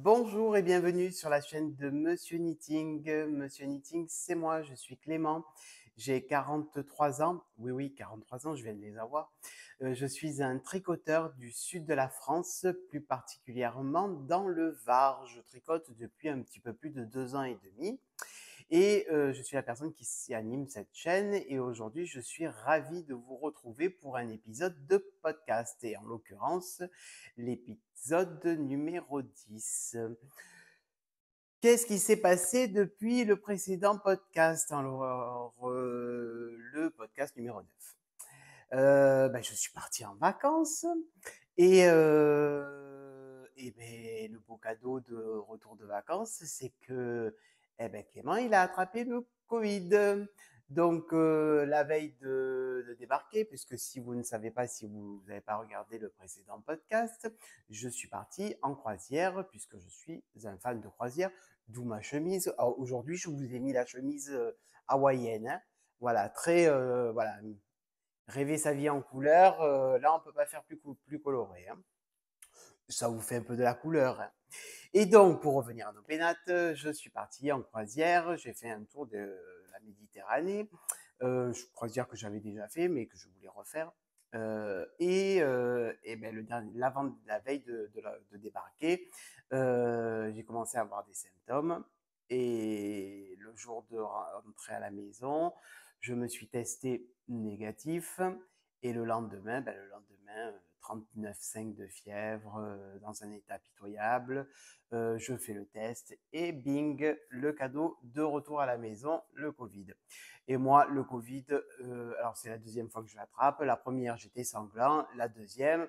Bonjour et bienvenue sur la chaîne de Monsieur Knitting. Monsieur Knitting, c'est moi, je suis Clément. J'ai 43 ans. Oui, oui, 43 ans, je viens de les avoir. Je suis un tricoteur du sud de la France, plus particulièrement dans le Var. Je tricote depuis un petit peu plus de 2 ans et demi. Et je suis la personne qui anime cette chaîne. Et aujourd'hui, je suis ravi de vous retrouver pour un épisode de podcast. Et en l'occurrence, l'épisode numéro 10. Qu'est-ce qui s'est passé depuis le précédent podcast? Alors, le podcast numéro 9. Je suis parti en vacances et ben, le beau cadeau de retour de vacances, c'est que Clément, il a attrapé le Covid. Donc, la veille de débarquer, puisque si vous ne savez pas, si vous n'avez pas regardé le précédent podcast, je suis parti en croisière, puisque je suis un fan de croisière, d'où ma chemise. Alors, aujourd'hui, je vous ai mis la chemise hawaïenne, hein. Voilà, très, voilà, rêver sa vie en couleur, là, on ne peut pas faire plus coloré, hein. Ça vous fait un peu de la couleur, hein. Et donc, pour revenir à nos pénates, je suis parti en croisière. J'ai fait un tour de la Méditerranée. Croisière que j'avais déjà fait, mais que je voulais refaire. La veille de débarquer, j'ai commencé à avoir des symptômes. Et le jour de rentrer à la maison, je me suis testé négatif. Et le lendemain, 39,5 de fièvre, dans un état pitoyable. Je fais le test et bing, le cadeau de retour à la maison, le Covid. Et moi, le Covid, alors c'est la deuxième fois que je l'attrape. La première, j'étais sanglant. La deuxième,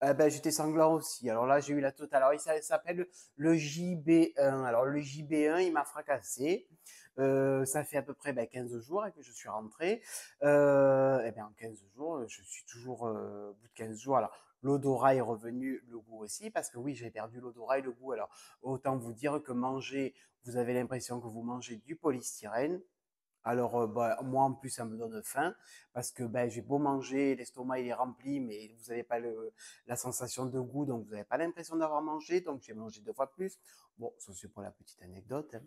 j'étais sanglant aussi. Alors là, j'ai eu la totale. Alors, ça s'appelle le JB1. Alors, le JB1, il m'a fracassé. Ça fait à peu près 15 jours que je suis rentré. En 15 jours, je suis toujours au bout de 15 jours. Alors, l'odorat est revenu, le goût aussi, parce que oui, j'ai perdu l'odorat et le goût. Alors, autant vous dire que manger, vous avez l'impression que vous mangez du polystyrène. Alors, moi, en plus, ça me donne faim parce que j'ai beau manger, l'estomac il est rempli, mais vous n'avez pas la sensation de goût, donc vous n'avez pas l'impression d'avoir mangé, donc j'ai mangé 2 fois plus. Bon, ça c'est pour la petite anecdote, hein.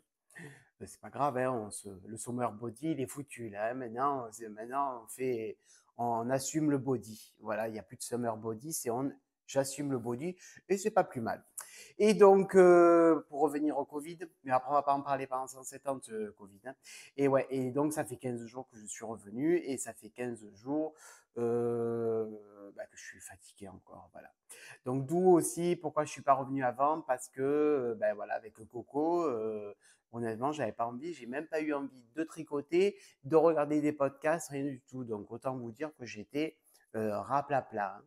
C'est pas grave, hein, le summer body, il est foutu là, hein. Maintenant, on assume le body. Voilà, il n'y a plus de summer body, j'assume le body et c'est pas plus mal. Et donc, pour revenir au Covid, mais après, on va pas en parler pendant 170 Covid, hein. Et ouais, et donc, ça fait 15 jours que je suis revenu et ça fait 15 jours que je suis fatigué encore. Voilà. Donc, d'où aussi pourquoi je suis pas revenu avant, parce que, voilà, avec le coco, honnêtement, j'avais pas envie, j'ai même pas eu envie de tricoter, de regarder des podcasts, rien du tout. Donc, autant vous dire que j'étais raplapla, hein.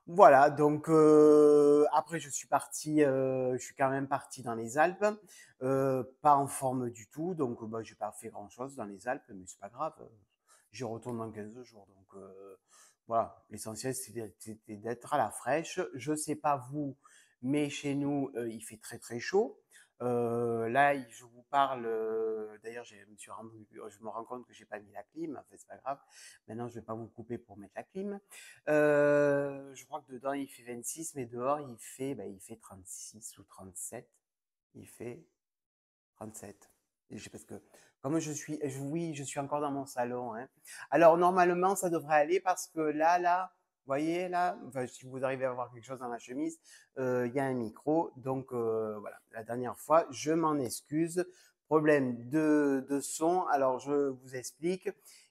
Voilà, donc après je suis parti, je suis quand même parti dans les Alpes, pas en forme du tout, donc j'ai pas fait grand-chose dans les Alpes, mais c'est pas grave, j'y retourne dans 15 jours, donc voilà, l'essentiel c'était d'être à la fraîche. Je sais pas vous, mais chez nous il fait très très chaud. Là, je vous parle. D'ailleurs, je me rends compte que j'ai pas mis la clim. En fait, c'est pas grave. Maintenant, je vais pas vous couper pour mettre la clim. Je crois que dedans il fait 26, mais dehors il fait 36 ou 37. Il fait 37. Parce que comme oui, je suis encore dans mon salon, hein. Alors normalement, ça devrait aller parce que vous voyez là, enfin, si vous arrivez à voir quelque chose dans la chemise, il y a un micro. Donc voilà, la dernière fois, je m'en excuse. Problème de son. Alors je vous explique.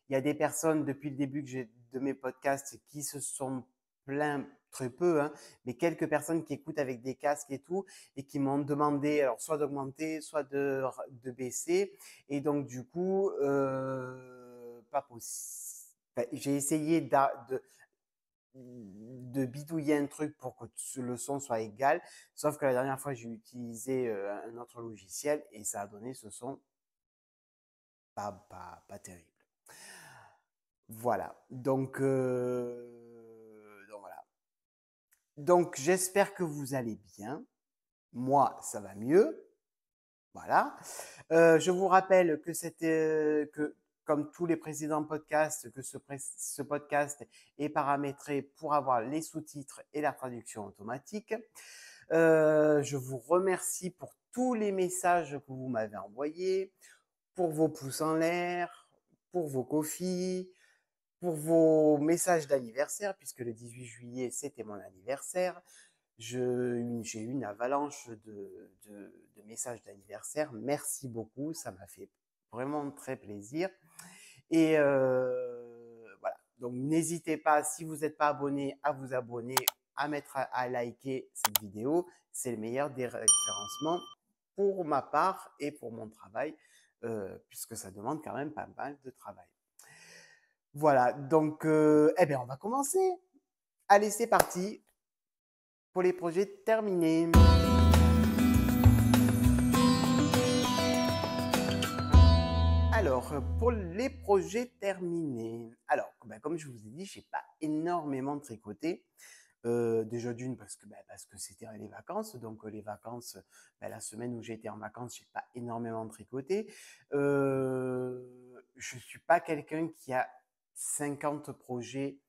Il y a des personnes depuis le début de mes podcasts qui se sont plaints, très peu, hein, mais quelques personnes qui écoutent avec des casques et tout, et qui m'ont demandé alors soit d'augmenter, soit de baisser. Et donc, du coup, pas possible. J'ai essayé de bidouiller un truc pour que le son soit égal, sauf que la dernière fois, j'ai utilisé un autre logiciel et ça a donné ce son pas terrible. Voilà. Donc voilà. Donc, j'espère que vous allez bien. Moi, ça va mieux. Voilà. Je vous rappelle que comme tous les précédents podcasts, que ce podcast est paramétré pour avoir les sous-titres et la traduction automatique. Je vous remercie pour tous les messages que vous m'avez envoyés, pour vos pouces en l'air, pour vos coffees, pour vos messages d'anniversaire, puisque le 18 juillet, c'était mon anniversaire. J'ai eu une avalanche de messages d'anniversaire. Merci beaucoup, ça m'a fait vraiment très plaisir. Et voilà, donc n'hésitez pas, si vous n'êtes pas abonné, à vous abonner, à mettre à liker cette vidéo. C'est le meilleur des référencements pour ma part et pour mon travail, puisque ça demande quand même pas mal de travail. Voilà, donc eh bien, on va commencer. Allez, c'est parti pour les projets terminés. Alors, pour les projets terminés, alors, ben, comme je vous ai dit, je n'ai pas énormément tricoté. Déjà d'une parce que c'était les vacances, donc les vacances, ben, la semaine où j'étais en vacances, j'ai pas énormément tricoté. Je suis pas quelqu'un qui a 50 projets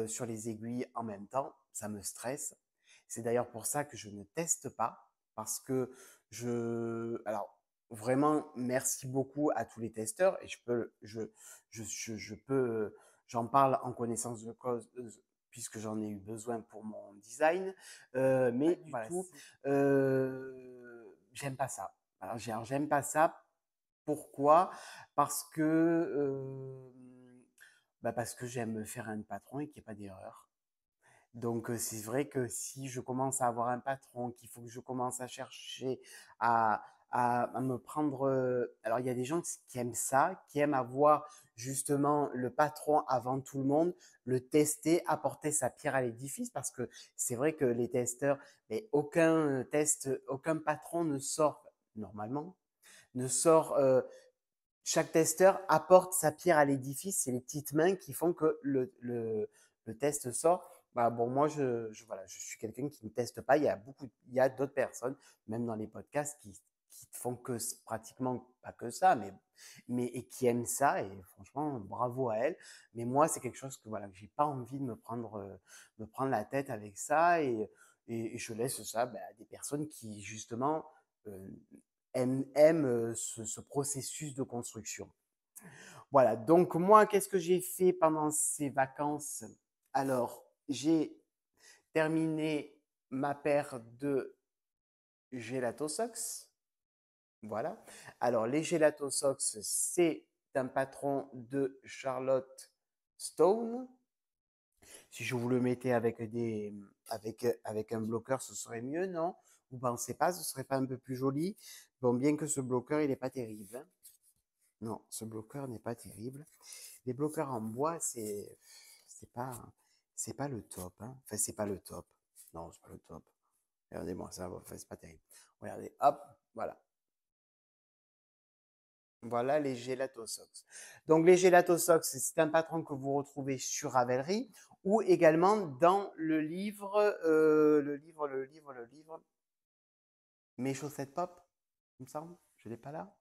sur les aiguilles en même temps, ça me stresse. C'est d'ailleurs pour ça que je ne teste pas, parce que alors vraiment merci beaucoup à tous les testeurs et j'en parle en connaissance de cause puisque j'en ai eu besoin pour mon design. Mais voilà, j'aime pas ça. Alors, j'aime pas ça. Pourquoi? Parce que, parce que j'aime faire un patron et qu'il n'y ait pas d'erreur. Donc, c'est vrai que si je commence à avoir un patron, qu'il faut que je commence à chercher à me prendre. Alors, il y a des gens qui aiment ça, qui aiment avoir justement le patron avant tout le monde, le tester, apporter sa pierre à l'édifice, parce que c'est vrai que les testeurs, mais aucun patron ne sort normalement, ne sort. Chaque testeur apporte sa pierre à l'édifice. C'est les petites mains qui font que le test sort. Bah, bon, moi, voilà, je suis quelqu'un qui ne teste pas. Il y a d'autres personnes, même dans les podcasts, qui font que pratiquement pas que ça, et qui aiment ça. Et franchement, bravo à elles. Mais moi, c'est quelque chose que voilà, que j'ai pas envie de me prendre la tête avec ça. Et je laisse ça à des personnes qui, justement, euh, aiment ce processus de construction. Voilà, donc moi, qu'est-ce que j'ai fait pendant ces vacances? Alors, j'ai terminé ma paire de Gelato Socks. Voilà. Alors, les Gelato Socks, c'est un patron de Charlotte Stone. Si je vous le mettais avec un bloqueur, ce serait mieux, non? Vous pensez pas, ce serait pas un peu plus joli? Bon, bien que ce bloqueur, il n'est pas terrible, hein. Non, ce bloqueur n'est pas terrible. Les bloqueurs en bois, c'est pas c'est pas le top, hein. Enfin, c'est pas le top. Non, c'est pas le top. Regardez-moi ça, enfin, c'est pas terrible. Regardez, hop, voilà. Voilà les Gelato Socks. Donc les Gelato Socks, c'est un patron que vous retrouvez sur Ravelry ou également dans le livre Mes chaussettes pop, il me semble. Je l'ai pas là.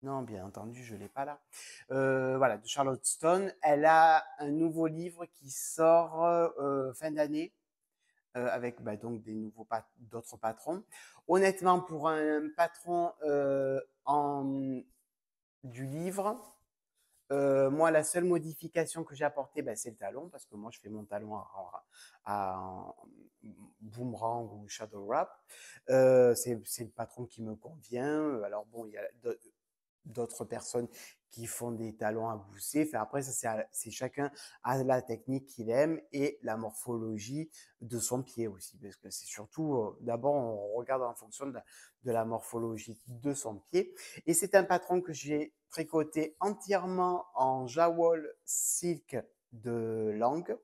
Non, bien entendu, je ne l'ai pas là. Voilà, de Charlotte Stone. Elle a un nouveau livre qui sort fin d'année avec donc d'autres patrons. Honnêtement, pour un patron du livre, moi, la seule modification que j'ai apportée, c'est le talon, parce que moi, je fais mon talon à boomerang ou shadow wrap. C'est le patron qui me convient. Alors bon, il y a d'autres personnes qui font des talons à gousset. Enfin, après, ça, c'est chacun a la technique qu'il aime et la morphologie de son pied aussi. Parce que c'est surtout, d'abord, on regarde en fonction de la morphologie de son pied. Et c'est un patron que j'ai tricoté entièrement en Jawol Silk de Langue.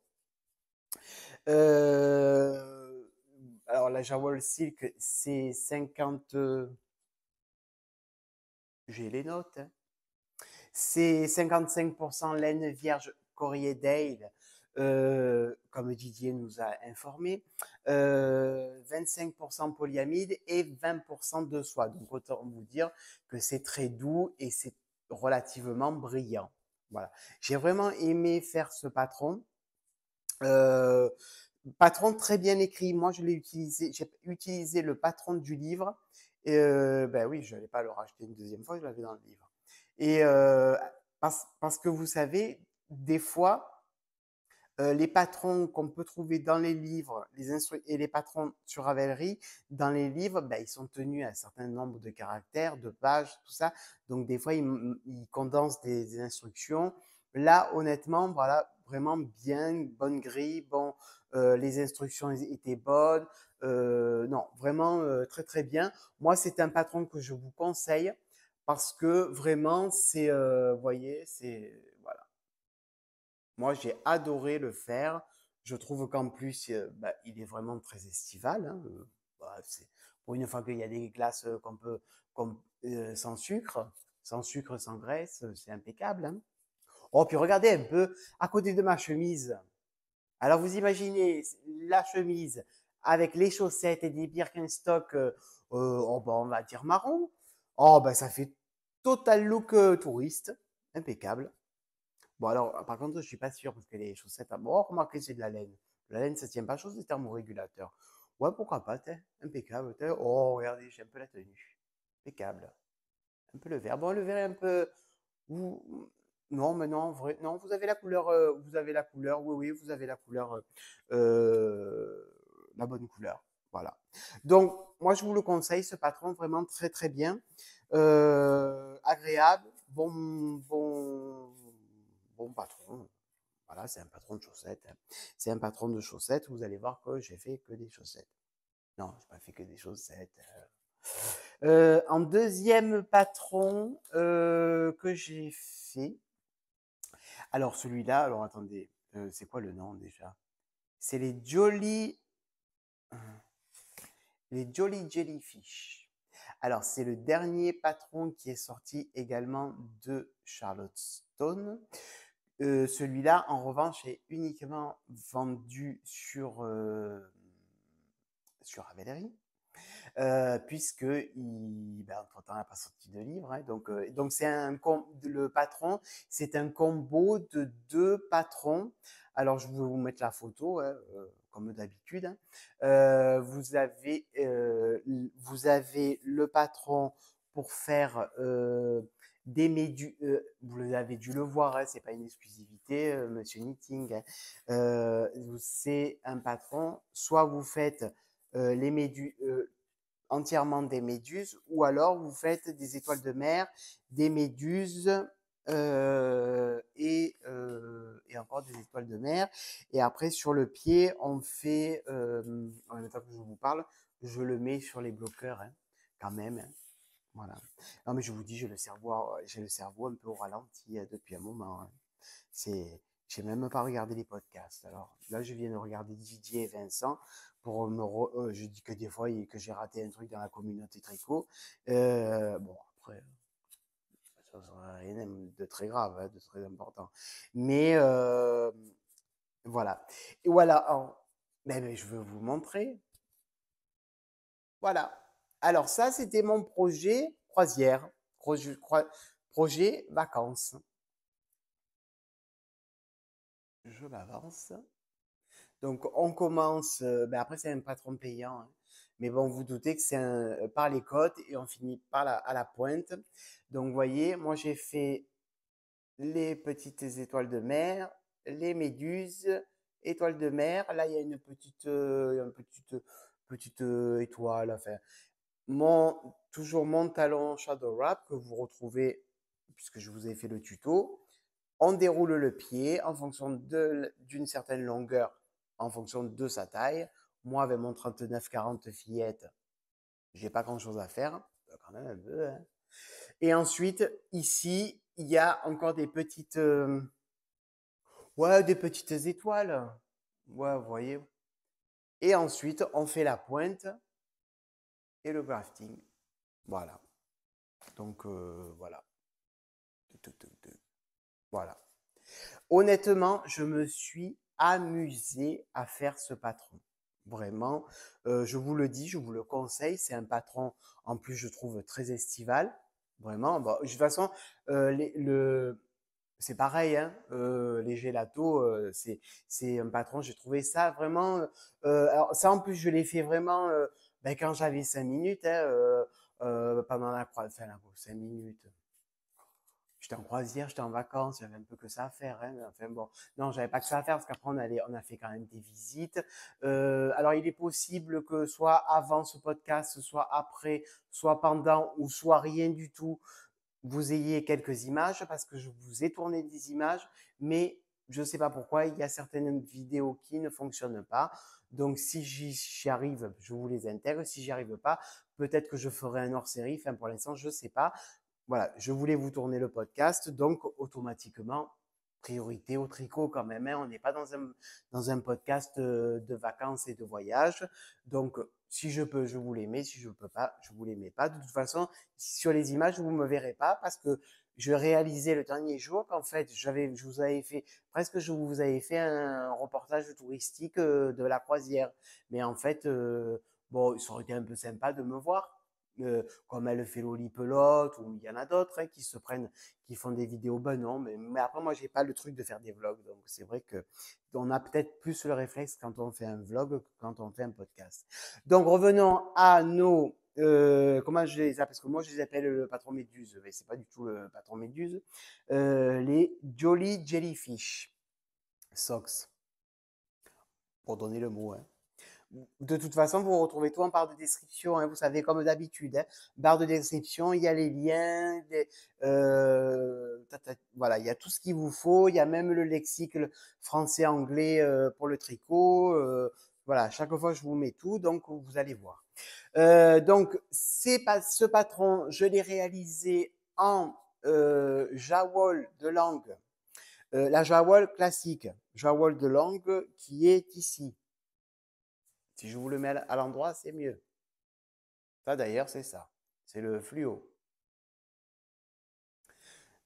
Alors, la Jawol Silk, c'est 50. J'ai les notes, hein. C'est 55% laine vierge Corrier Dale, comme Didier nous a informé, 25% polyamide et 20% de soie. Donc autant vous dire que c'est très doux et c'est relativement brillant. Voilà. J'ai vraiment aimé faire ce patron. Euh, Patron très bien écrit. Moi, je l'ai utilisé. J'ai utilisé le patron du livre. Et ben oui, je n'allais pas le racheter une deuxième fois. Je l'avais dans le livre. Et parce que vous savez, des fois, les patrons qu'on peut trouver dans les livres, et les patrons sur Ravelry, dans les livres, ben, ils sont tenus à un certain nombre de caractères, de pages, tout ça. Donc, des fois, ils condensent des instructions. Là, honnêtement, voilà, vraiment bien, bonne grille. Bon, les instructions étaient bonnes. Non, vraiment très, très bien. Moi, c'est un patron que je vous conseille parce que vraiment, vous voyez, voilà. Moi, j'ai adoré le faire. Je trouve qu'en plus, bah, il est vraiment très estival, hein. Bah, pour une fois qu'il y a des glaces sans sucre, sans graisse, c'est impeccable, hein. Oh, puis regardez un peu à côté de ma chemise. Alors, vous imaginez la chemise avec les chaussettes et des Birkenstock, oh, bah, on va dire marron. Oh, ben, ça fait total look touriste. Impeccable. Bon, alors, par contre, je suis pas sûr parce que les chaussettes, bon, remarquez, c'est de la laine. La laine, ça tient pas chaud, c'est thermorégulateurs. Ouais, pourquoi pas, t'es impeccable. Oh, regardez, j'ai un peu la tenue. Impeccable. Un peu le vert. Bon, le vert est un peu. Non, mais non, en vrai, non, vous avez la couleur, oui, oui, vous avez la couleur, la bonne couleur. Voilà. Donc, moi, je vous le conseille, ce patron, vraiment très, très bien. Agréable, bon patron. Voilà, c'est un patron de chaussettes, hein. C'est un patron de chaussettes. Vous allez voir que j'ai fait que des chaussettes. Non, j'ai pas fait que des chaussettes. En deuxième patron que j'ai fait. Alors celui-là, alors attendez, c'est quoi le nom déjà? C'est les Jolly Jellyfish. Alors c'est le dernier patron qui est sorti également de Charlottestone. Celui-là, en revanche, est uniquement vendu sur Ravelry. Puisque entre-temps, il n'a pas sorti de livre, hein, donc le patron, c'est un combo de deux patrons. Alors, je vais vous mettre la photo, hein, comme d'habitude, hein. Vous avez le patron pour faire des méduses. Vous avez dû le voir, hein, c'est pas une exclusivité, Monsieur Knitting, hein. C'est un patron. Soit vous faites les méduses, entièrement des méduses, ou alors vous faites des étoiles de mer, des méduses et encore des étoiles de mer. Et après, sur le pied, on fait, en même temps que je vous parle, je le mets sur les bloqueurs, hein, quand même, hein. Voilà. Non, mais je vous dis, j'ai le cerveau un peu au ralenti depuis un moment, hein. J'ai même pas regardé les podcasts. Alors là, je viens de regarder Didier et Vincent je dis que des fois que j'ai raté un truc dans la communauté tricot. Bon, après, ça sera rien de très grave, hein, de très important. Mais voilà. Et voilà. Alors, je veux vous montrer. Voilà. Alors ça, c'était mon projet croisière, projet vacances. Je l'avance. Donc, on commence, après, c'est un patron payant, hein. Mais bon, vous doutez que c'est par les côtes et on finit à la pointe. Donc, vous voyez, moi, j'ai fait les petites étoiles de mer, les méduses, étoiles de mer. Là, il y a une petite étoile. Enfin, toujours mon talon Shadow Wrap que vous retrouvez puisque je vous ai fait le tuto. On déroule le pied en fonction d'une certaine longueur, en fonction de sa taille. Moi, avec mon 39-40 fillette, j'ai pas grand-chose à faire. Quand même un peu, hein. Et ensuite, ici, il y a encore ouais, des petites étoiles. Ouais, vous voyez. Et ensuite, on fait la pointe et le grafting. Voilà. Donc, voilà. Voilà. Honnêtement, je me suis amusé à faire ce patron. Vraiment, je vous le dis, je vous le conseille. C'est un patron, en plus, je trouve très estival. Vraiment. Bon, de toute façon, c'est pareil, hein, les gélatos, c'est un patron, j'ai trouvé ça vraiment. Alors, ça, en plus, je l'ai fait vraiment ben, quand j'avais 5 minutes, hein, pendant enfin, 5 minutes. J'étais en croisière, j'étais en vacances, j'avais un peu que ça à faire. Hein. Enfin bon, non, j'avais pas que ça à faire parce qu'après on a fait quand même des visites. Alors il est possible que soit avant ce podcast, soit après, soit pendant ou soit rien du tout, vous ayez quelques images parce que je vous ai tourné des images, mais je ne sais pas pourquoi, il y a certaines vidéos qui ne fonctionnent pas. Donc, si j'y arrive, je vous les intègre. Si j'y arrive pas, peut-être que je ferai un hors-série. Enfin, pour l'instant, je ne sais pas. Voilà, je voulais vous tourner le podcast, donc automatiquement, priorité au tricot quand même. Hein. On n'est pas dans un podcast de vacances et de voyage. Donc, si je peux, je vous les mets. Si je ne peux pas, je vous les mets pas. De toute façon, sur les images, vous ne me verrez pas parce que je réalisais le dernier jour qu'en fait, je vous avais fait, presque je vous avais fait un reportage touristique de la croisière. Mais en fait, bon, ça aurait été un peu sympa de me voir comme elle fait Lolipelote, ou il y en a d'autres hein, qui se prennent, qui font des vidéos. Ben non, mais après, moi, j'ai pas le truc de faire des vlogs. Donc, c'est vrai que on a peut-être plus le réflexe quand on fait un vlog que quand on fait un podcast. Donc, revenons à nos. Comment je les appelle? Parce que moi, je les appelle le patron méduse, mais c'est pas du tout le patron méduse. Les Jolly Jellyfish Socks, pour donner le mot. Hein. De toute façon, vous retrouvez tout en barre de description, hein, vous savez, comme d'habitude. Hein. Barre de description, il y a les liens, voilà, il y a tout ce qu'il vous faut. Il y a même le lexique français-anglais pour le tricot. Voilà, chaque fois, je vous mets tout, donc vous allez voir. Donc, ce patron, je l'ai réalisé en jawol de langue. La jawol classique, jawol de langue qui est ici. Si je vous le mets à l'endroit, c'est mieux. Ça, d'ailleurs, c'est ça. C'est le fluo.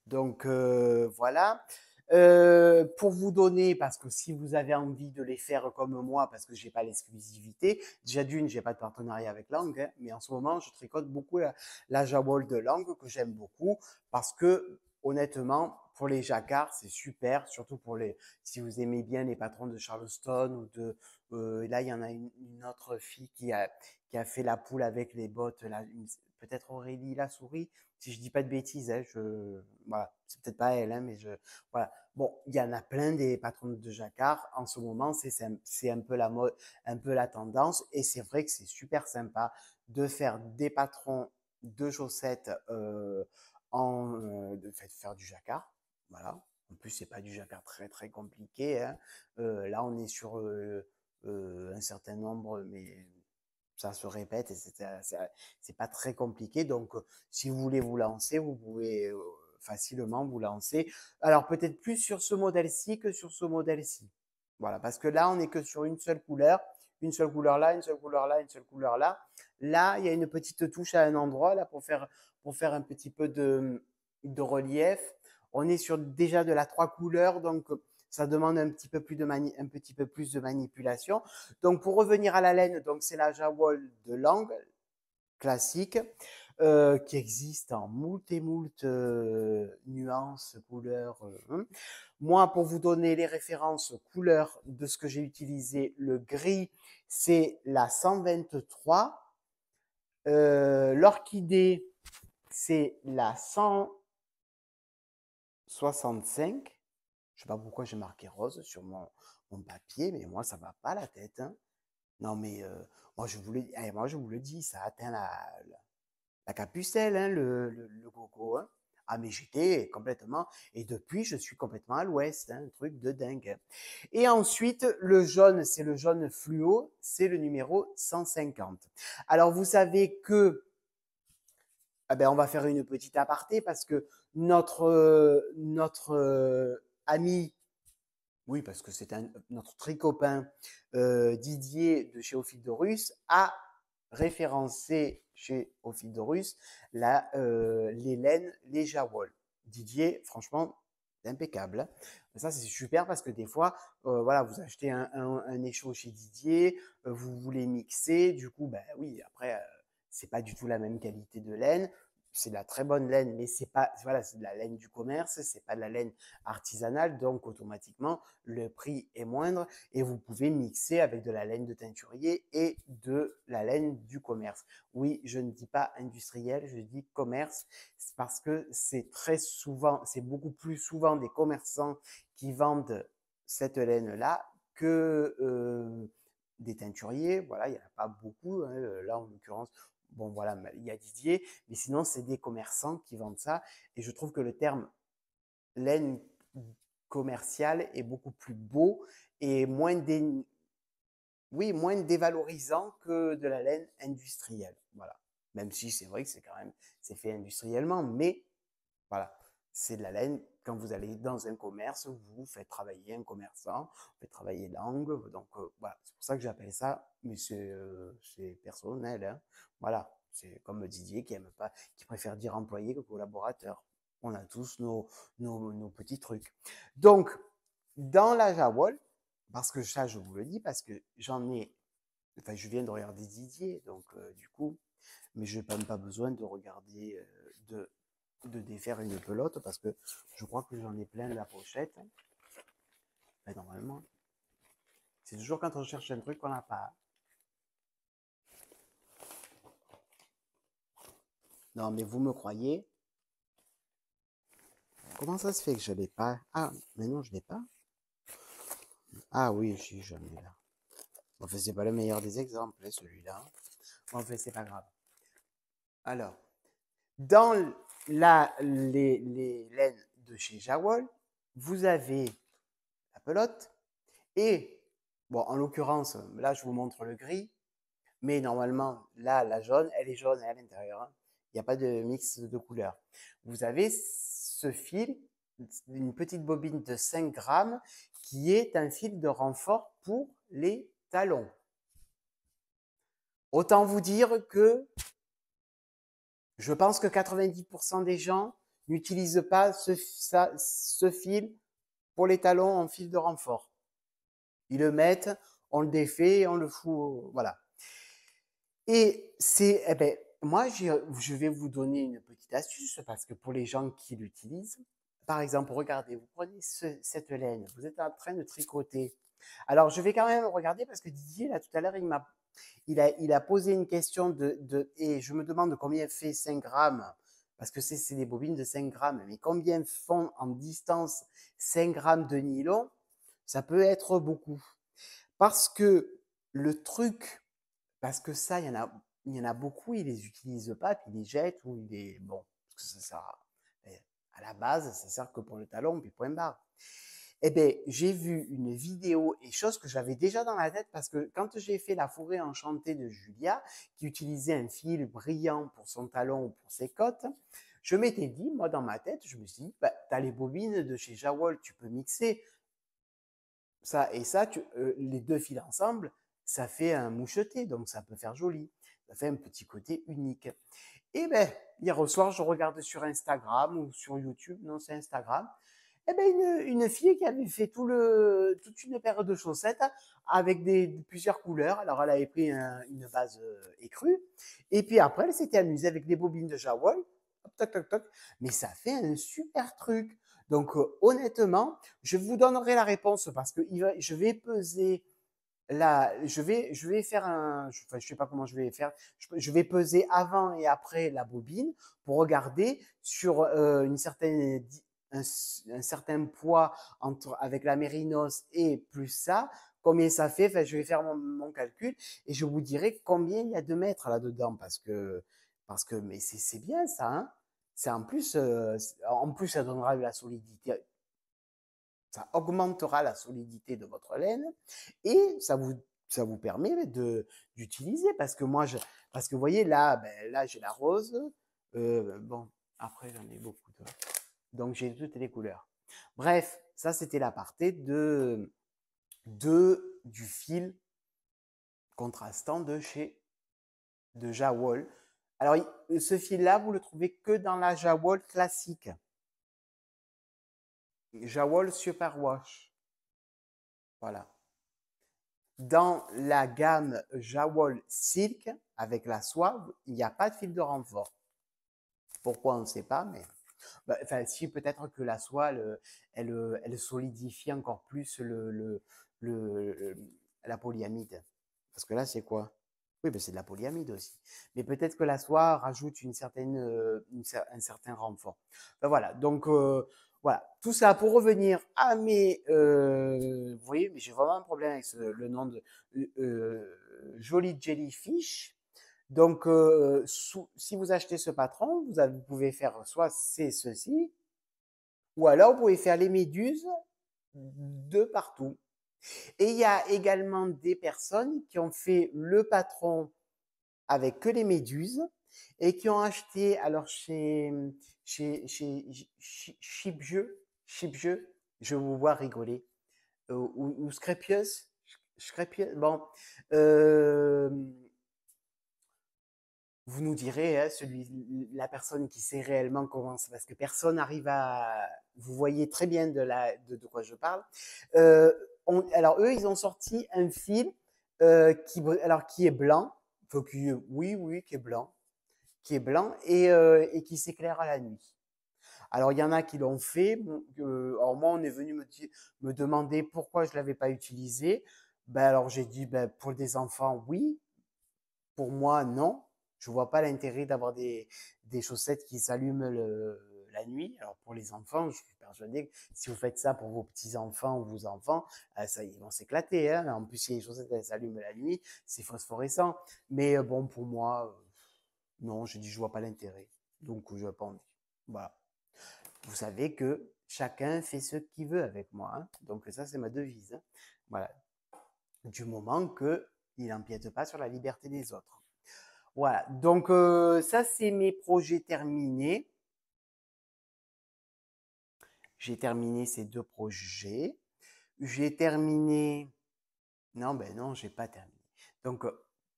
Donc, voilà. Pour vous donner, parce que si vous avez envie de les faire comme moi, parce que je n'ai pas l'exclusivité, déjà d'une, je n'ai pas de partenariat avec Langue, hein, mais en ce moment, je tricote beaucoup la jawol de Langue, que j'aime beaucoup, parce que, honnêtement, pour les jacquards, c'est super, surtout pour si vous aimez bien les patrons de Charleston ou là, il y en a une autre fille qui a fait la poule avec les bottes, peut-être Aurélie la souris, si je dis pas de bêtises, hein, voilà, c'est peut-être pas elle, hein, mais voilà. Bon, il y en a plein des patrons de jacquard. En ce moment, c'est un peu la mode, un peu la tendance, et c'est vrai que c'est super sympa de faire des patrons de chaussettes de faire du jacquard. Voilà. En plus, c'est pas du jacquard très très compliqué. Hein. Là, on est sur un certain nombre, mais ça se répète et c'est pas très compliqué. Donc, si vous voulez vous lancer, vous pouvez facilement vous lancer. Alors, peut-être plus sur ce modèle-ci que sur ce modèle-ci. Voilà, parce que là, on n'est que sur une seule couleur là, une seule couleur là, une seule couleur là. Là, il y a une petite touche à un endroit là pour faire un petit peu de relief. On est sur déjà de la 3 couleurs, donc ça demande un petit peu plus de manipulation. Donc, pour revenir à la laine, donc c'est la jawol de langue classique qui existe en moult et moult nuances, couleurs. Moi, pour vous donner les références couleurs de ce que j'ai utilisé, le gris, c'est la 123. L'orchidée, c'est la 165. Je ne sais pas pourquoi j'ai marqué rose sur mon papier, mais moi, ça ne va pas la tête. Hein. Non, mais moi, je vous le dis, ça atteint la capucelle, hein, le coco. Hein. Ah, mais j'étais complètement. Et depuis, je suis complètement à l'ouest. Hein, un truc de dingue. Et ensuite, le jaune, c'est le jaune fluo, c'est le numéro 150. Alors, vous savez que. Ah ben, on va faire une petite aparté parce que notre ami oui, parce que c'est notre très copain Didier de chez Ophidorus a référencé chez Ophidorus les laines, les jawol. Didier, franchement, c'est impeccable. Hein. Ça, c'est super parce que des fois, voilà, vous achetez un écho chez Didier, vous voulez mixer, du coup, ben oui, après, c'est pas du tout la même qualité de laine. c'est de la très bonne laine, mais c'est pas, voilà, c'est de la laine du commerce, c'est pas de la laine artisanale, donc automatiquement le prix est moindre et vous pouvez mixer avec de la laine de teinturier et de la laine du commerce. Oui, je ne dis pas industriel, je dis commerce, parce que c'est très souvent, c'est beaucoup plus souvent des commerçants qui vendent cette laine-là que des teinturiers. Voilà, il n'y en a pas beaucoup, hein, là en l'occurrence. Bon, voilà, il y a Didier, mais sinon, c'est des commerçants qui vendent ça. Et je trouve que le terme laine commerciale est beaucoup plus beau et oui, moins dévalorisant que de la laine industrielle. Voilà. Même si c'est vrai que c'est quand même, c'est fait industriellement, mais voilà, c'est de la laine. Quand vous allez dans un commerce, vous faites travailler un commerçant, vous faites travailler l'angle. Donc voilà, c'est pour ça que j'appelle ça, mais c'est personnel. Hein. Voilà, c'est comme Didier qui aime pas, qui préfère dire employé que collaborateur. On a tous nos petits trucs. Donc, dans la Jawol, parce que ça, je vous le dis, parce que enfin, je viens de regarder Didier, donc du coup, mais je n'ai même pas besoin de regarder, de défaire une pelote parce que je crois que j'en ai plein de la pochette. Ben, normalement, c'est toujours quand on cherche un truc qu'on n'a pas. Non, mais vous me croyez? Comment ça se fait que je l'ai pas? Ah, mais non, je l'ai pas. Ah oui, si, j'en ai là. Enfin, c'est pas le meilleur des exemples, hein, celui-là. Enfin, c'est pas grave. Alors, dans les laines de chez Jawol, vous avez la pelote et, bon, en l'occurrence, là, je vous montre le gris, mais normalement, là, la jaune, elle est jaune à l'intérieur. Hein. Il n'y a pas de mix de couleurs. Vous avez ce fil, une petite bobine de 5 grammes, qui est un fil de renfort pour les talons. Autant vous dire que je pense que 90% des gens n'utilisent pas ce fil pour les talons en fil de renfort. Ils le mettent, on le défait, on le fout, voilà. Et c'est, eh ben, moi, je vais vous donner une petite astuce parce que pour les gens qui l'utilisent, par exemple, regardez, vous prenez cette laine, vous êtes en train de tricoter. Alors, je vais quand même regarder parce que Didier, là, tout à l'heure, il a posé une question et je me demande combien fait 5 grammes, parce que c'est des bobines de 5 grammes, mais combien font en distance 5 grammes de nylon? Ça peut être beaucoup. Parce que le truc, parce que ça, il y en a beaucoup, ils les utilisent pas, puis ils les jettent ou ils les, bon, parce que ça sert à la base, ça sert que pour le talon, puis point barre. Eh bien, j'ai vu une vidéo et chose que j'avais déjà dans la tête parce que quand j'ai fait la forêt enchantée de Julia, qui utilisait un fil brillant pour son talon ou pour ses côtes, je m'étais dit, moi dans ma tête, je me suis dit, bah, tu as les bobines de chez Jawol, tu peux mixer ça et ça, les deux fils ensemble, ça fait un moucheté, donc ça peut faire joli. Ça fait un petit côté unique. Et ben, hier soir, je regarde sur Instagram ou sur YouTube, non, c'est Instagram, eh ben une fille qui avait fait toute une paire de chaussettes avec plusieurs couleurs. Alors, elle avait pris une base écrue. Et puis après, elle s'était amusée avec des bobines de Jawol. Toc, toc, toc. Mais ça fait un super truc. Donc, honnêtement, je vous donnerai la réponse parce que je vais peser là, je vais faire enfin, je sais pas comment je vais faire. Je vais peser avant et après la bobine pour regarder sur un certain poids avec la mérinos et plus ça, combien ça fait. Enfin, je vais faire mon calcul et je vous dirai combien il y a de mètres là-dedans mais c'est bien ça. Hein. C'est en plus, ça donnera de la solidité, ça augmentera la solidité de votre laine et ça vous permet d'utiliser parce que parce que vous voyez là, ben, là j'ai la rose, bon, après j'en ai beaucoup d'autres. Donc j'ai toutes les couleurs. Bref, ça c'était l'aparté du fil contrastant de Jawol. Alors ce fil-là, vous le trouvez que dans la Jawol classique. Jawol Superwash. Voilà. Dans la gamme Jawol Silk, avec la soie, il n'y a pas de fil de renfort. Pourquoi, on ne sait pas, mais bah, enfin, si peut-être que la soie, elle solidifie encore plus la polyamide. Parce que là, c'est quoi? Oui, ben c'est de la polyamide aussi. Mais peut-être que la soie rajoute un certain renfort. Ben voilà, donc voilà, tout ça pour revenir à mes... vous voyez, mais j'ai vraiment un problème avec le nom de Jolly Jellyfish. Donc, si vous achetez ce patron, vous pouvez faire soit c'est ceci, ou alors vous pouvez faire les méduses de partout. Et il y a également des personnes qui ont fait le patron avec que les méduses et qui ont acheté, alors chez Chipjeux, je vous vois rigoler, ou Scrapieuse, bon, euh, vous nous direz, hein, la personne qui sait réellement comment c'est, parce que personne n'arrive à. Vous voyez très bien de quoi je parle. Alors, eux, ils ont sorti un fil qui est blanc. Oui, oui, qui est blanc et qui s'éclaire à la nuit. Alors, il y en a qui l'ont fait. Alors, moi, on est venu me demander pourquoi je ne l'avais pas utilisé. Ben, alors, j'ai dit, ben, pour des enfants, oui. Pour moi, non. Je vois pas l'intérêt d'avoir des chaussettes qui s'allument la nuit. Alors pour les enfants, je suis persuadé que si vous faites ça pour vos petits-enfants ou vos enfants, ça, ils vont s'éclater. Hein. En plus, si les chaussettes elles s'allument la nuit, c'est phosphorescent. Mais bon, pour moi, non, je dis je vois pas l'intérêt. Donc je n'ai pas envie. Voilà. Vous savez que chacun fait ce qu'il veut avec moi. Hein. Donc ça, c'est ma devise. Hein. Voilà. Du moment qu'il n'empiète pas sur la liberté des autres. Voilà, donc ça c'est mes projets terminés. J'ai terminé ces 2 projets. J'ai terminé... Non, ben non, j'ai pas terminé. Donc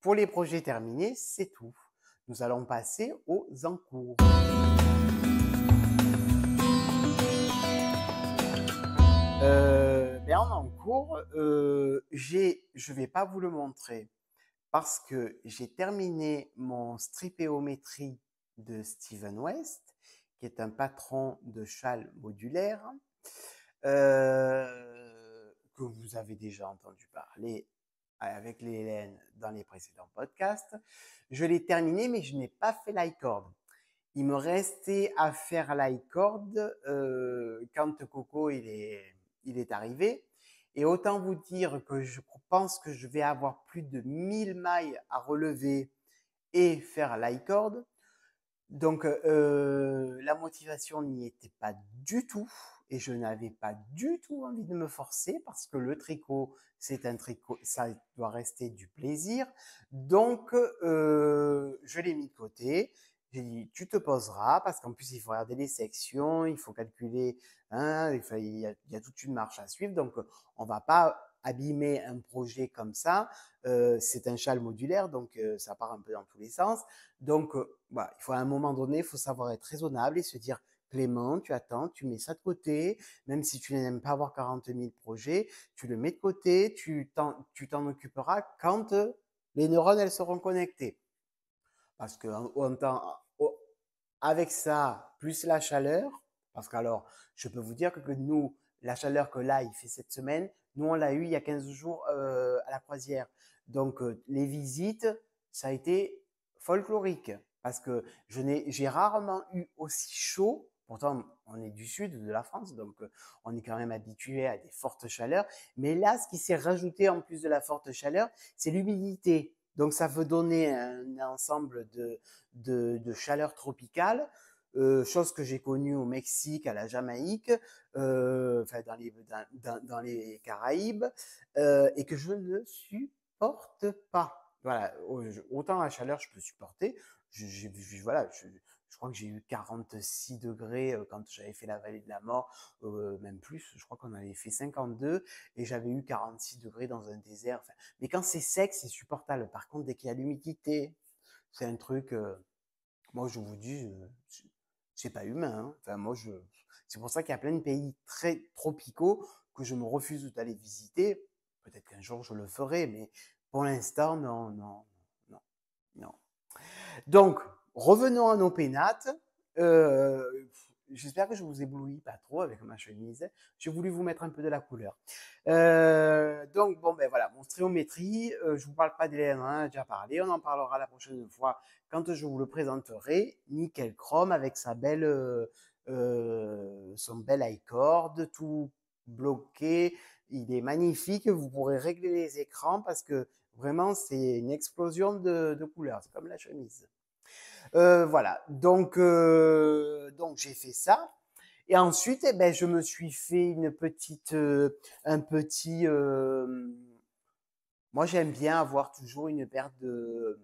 pour les projets terminés, c'est tout. Nous allons passer aux encours. Ben en encours, je vais pas vous le montrer parce que j'ai terminé mon stripéométrie de Steven West, qui est un patron de châle modulaire, que vous avez déjà entendu parler avec les Hélènes dans les précédents podcasts. Je l'ai terminé, mais je n'ai pas fait l'icord. Il me restait à faire l'icord quand Coco il est arrivé. Et autant vous dire que je pense que je vais avoir plus de 1000 mailles à relever et faire l'icord. Donc, la motivation n'y était pas du tout et je n'avais pas du tout envie de me forcer parce que le tricot, c'est un tricot, ça doit rester du plaisir. Donc, je l'ai mis de côté. J'ai dit, tu te poseras parce qu'en plus, il faut regarder les sections, il faut calculer, hein, il y a toute une marche à suivre. Donc, on va pas abîmer un projet comme ça. C'est un châle modulaire, donc ça part un peu dans tous les sens. Donc, voilà, il faut à un moment donné, il faut savoir être raisonnable et se dire, Clément, tu attends, tu mets ça de côté, même si tu n'aimes pas avoir 40 000 projets, tu le mets de côté, tu t'en occuperas quand les neurones, elles seront connectées. Parce que avec ça, plus la chaleur, parce qu'alors, je peux vous dire que nous, la chaleur que là, il fait cette semaine, nous, on l'a eu il y a 15 jours à la croisière. Donc, les visites, ça a été folklorique. Parce que j'ai rarement eu aussi chaud. Pourtant, on est du sud de la France, donc on est quand même habitué à des fortes chaleurs. Mais là, ce qui s'est rajouté en plus de la forte chaleur, c'est l'humidité. Donc, ça veut donner un ensemble de chaleur tropicale, chose que j'ai connue au Mexique, à la Jamaïque, enfin dans les Caraïbes, et que je ne supporte pas. Voilà, autant la chaleur je peux supporter. Voilà, je crois que j'ai eu 46 degrés quand j'avais fait la vallée de la mort, même plus, je crois qu'on avait fait 52 et j'avais eu 46 degrés dans un désert. Enfin, mais quand c'est sec, c'est supportable. Par contre, dès qu'il y a l'humidité, c'est un truc, moi je vous dis, c'est pas humain. Hein. Enfin, c'est pour ça qu'il y a plein de pays très tropicaux que je me refuse d'aller visiter. Peut-être qu'un jour je le ferai, mais pour l'instant, non, non, non, non. Donc, revenons à nos pénates. j'espère que je vous éblouis pas trop avec ma chemise. J'ai voulu vous mettre un peu de la couleur. Donc bon, ben voilà, mon striométrie, je vous parle pas d'Hélène, on en a déjà parlé, on en parlera la prochaine fois quand je vous le présenterai. Nickel chrome avec son bel iCord, tout bloqué. Il est magnifique, vous pourrez régler les écrans parce que vraiment c'est une explosion de couleurs, c'est comme la chemise. Voilà, donc j'ai fait ça. Et ensuite, eh ben, je me suis fait un petit. Moi, j'aime bien avoir toujours une paire de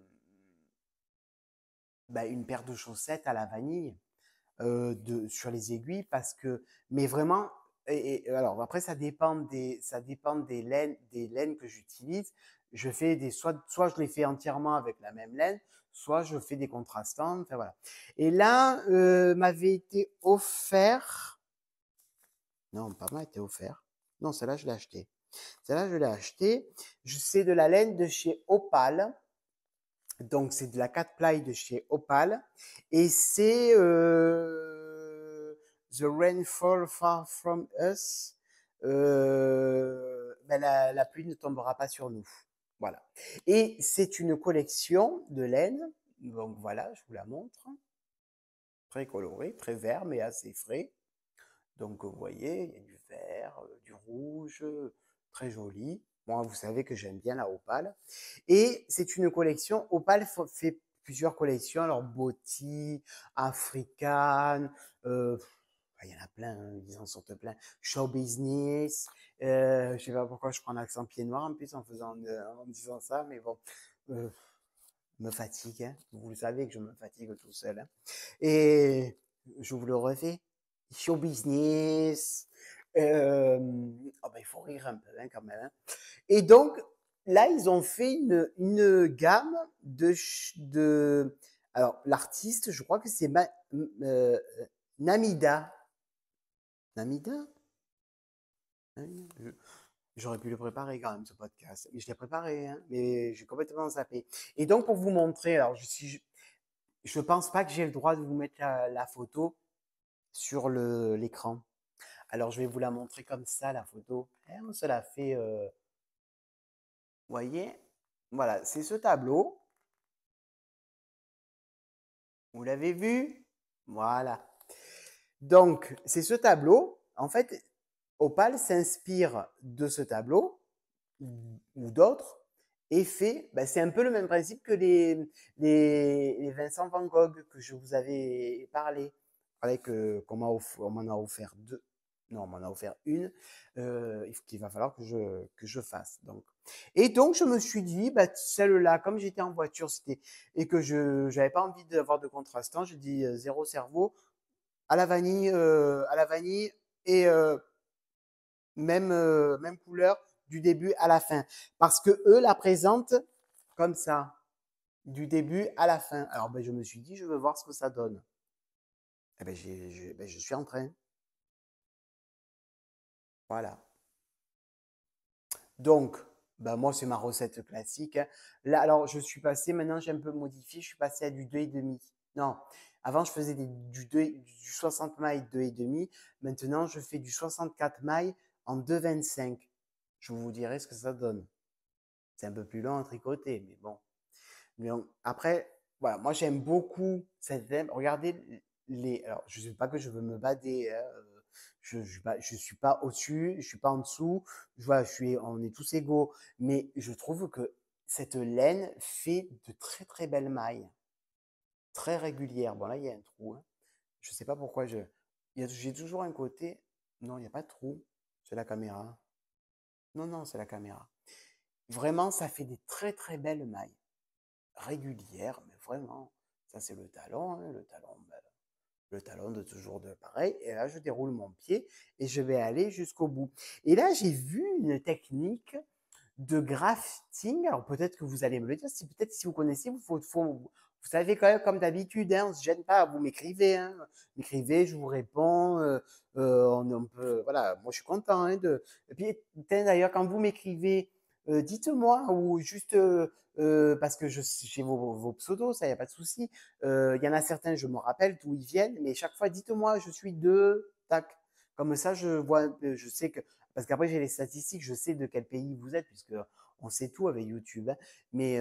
chaussettes à la vanille sur les aiguilles mais vraiment. Et alors après, ça dépend des laines que j'utilise. Je fais soit je les fais entièrement avec la même laine, soit je fais des contrastants. Enfin voilà. Et là, m'avait été offert. Non, pas m'a été offert. Non, celle-là, je l'ai acheté. Celle-là, je l'ai acheté. C'est de la laine de chez Opal. Donc, c'est de la 4 ply de chez Opal. Et c'est The Rainfall Far From Us. Ben, la pluie ne tombera pas sur nous. Voilà. Et c'est une collection de laine. Donc, voilà, je vous la montre. Très coloré, très vert, mais assez frais. Donc, vous voyez, il y a du vert, du rouge, très joli. Moi, vous savez que j'aime bien la Opal. Et c'est une collection. Opal fait plusieurs collections. Alors, Botti, African, il y en a plein, hein, ils en sortent plein. Show Business. Je sais pas pourquoi je prends l'accent pied noir en plus en disant ça, mais bon, euh, me fatigue. Hein. Vous le savez que je me fatigue tout seul. Hein. Et je vous le refais. Show business. Oh ben, il faut rire un peu hein, quand même. Hein. Et donc, là, ils ont fait une gamme de. Alors, l'artiste, je crois que c'est euh, Namida. Namida. J'aurais pu le préparer quand même, ce podcast. Mais je l'ai préparé, hein, mais j'ai complètement zappé. Et donc, pour vous montrer, alors, je pense pas que j'ai le droit de vous mettre la photo sur l'écran. Alors, je vais vous la montrer comme ça, la photo. On se la fait, voyez? Voilà, c'est ce tableau. Vous l'avez vu? Voilà. Donc, c'est ce tableau. En fait, Opal s'inspire de ce tableau ou d'autres et c'est un peu le même principe que les Vincent Van Gogh que je vous avais parlé. Avec on m'en a offert deux. Non, on m'en a offert une qu'il va falloir que je fasse. Et donc, je me suis dit, celle-là, comme j'étais en voiture et que je n'avais pas envie d'avoir de contrastant, j'ai dit zéro cerveau, à la vanille et même couleur du début à la fin. Parce que eux la présentent comme ça, du début à la fin. Alors, je me suis dit, je veux voir ce que ça donne. Eh ben, je suis en train. Voilà. Donc, moi, c'est ma recette classique. Hein. Là, alors, maintenant, j'ai un peu modifié, je suis passé à du 2,5. Non, avant, je faisais du 60 mailles 2,5. Maintenant, je fais du 64 mailles en 2,25. Je vous dirai ce que ça donne. C'est un peu plus long à tricoter, mais bon. Après, voilà, moi, j'aime beaucoup cette thème. Regardez alors, je ne sais pas que je veux me bader. Hein, je suis pas au-dessus, je suis pas en dessous. Voilà, on est tous égaux. Mais je trouve que cette laine fait de très très belles mailles, très régulières. Bon là, il y a un trou. Hein. Je sais pas pourquoi j'ai toujours un côté. Non, il n'y a pas de trou. C'est la caméra. Non, non, c'est la caméra. Vraiment, ça fait des très très belles mailles, régulières, mais vraiment. Ça, c'est le talon. Hein, le talon de toujours de pareil. Et là, je déroule mon pied et je vais aller jusqu'au bout. Et là, j'ai vu une technique de grafting. Alors peut-être que vous allez me le dire, peut-être si vous connaissez, vous savez quand même comme d'habitude, hein, on ne se gêne pas, vous m'écrivez, hein, m'écrivez, je vous réponds, on peut, voilà, moi je suis content. Hein, et puis d'ailleurs quand vous m'écrivez dites-moi ou juste parce que j'ai vos pseudos, ça y a pas de souci. Il y en a certains, je me rappelle d'où ils viennent, mais chaque fois, dites-moi, je suis de tac. Comme ça, je vois, je sais que parce qu'après j'ai les statistiques, je sais de quel pays vous êtes puisque on sait tout avec YouTube, hein. Mais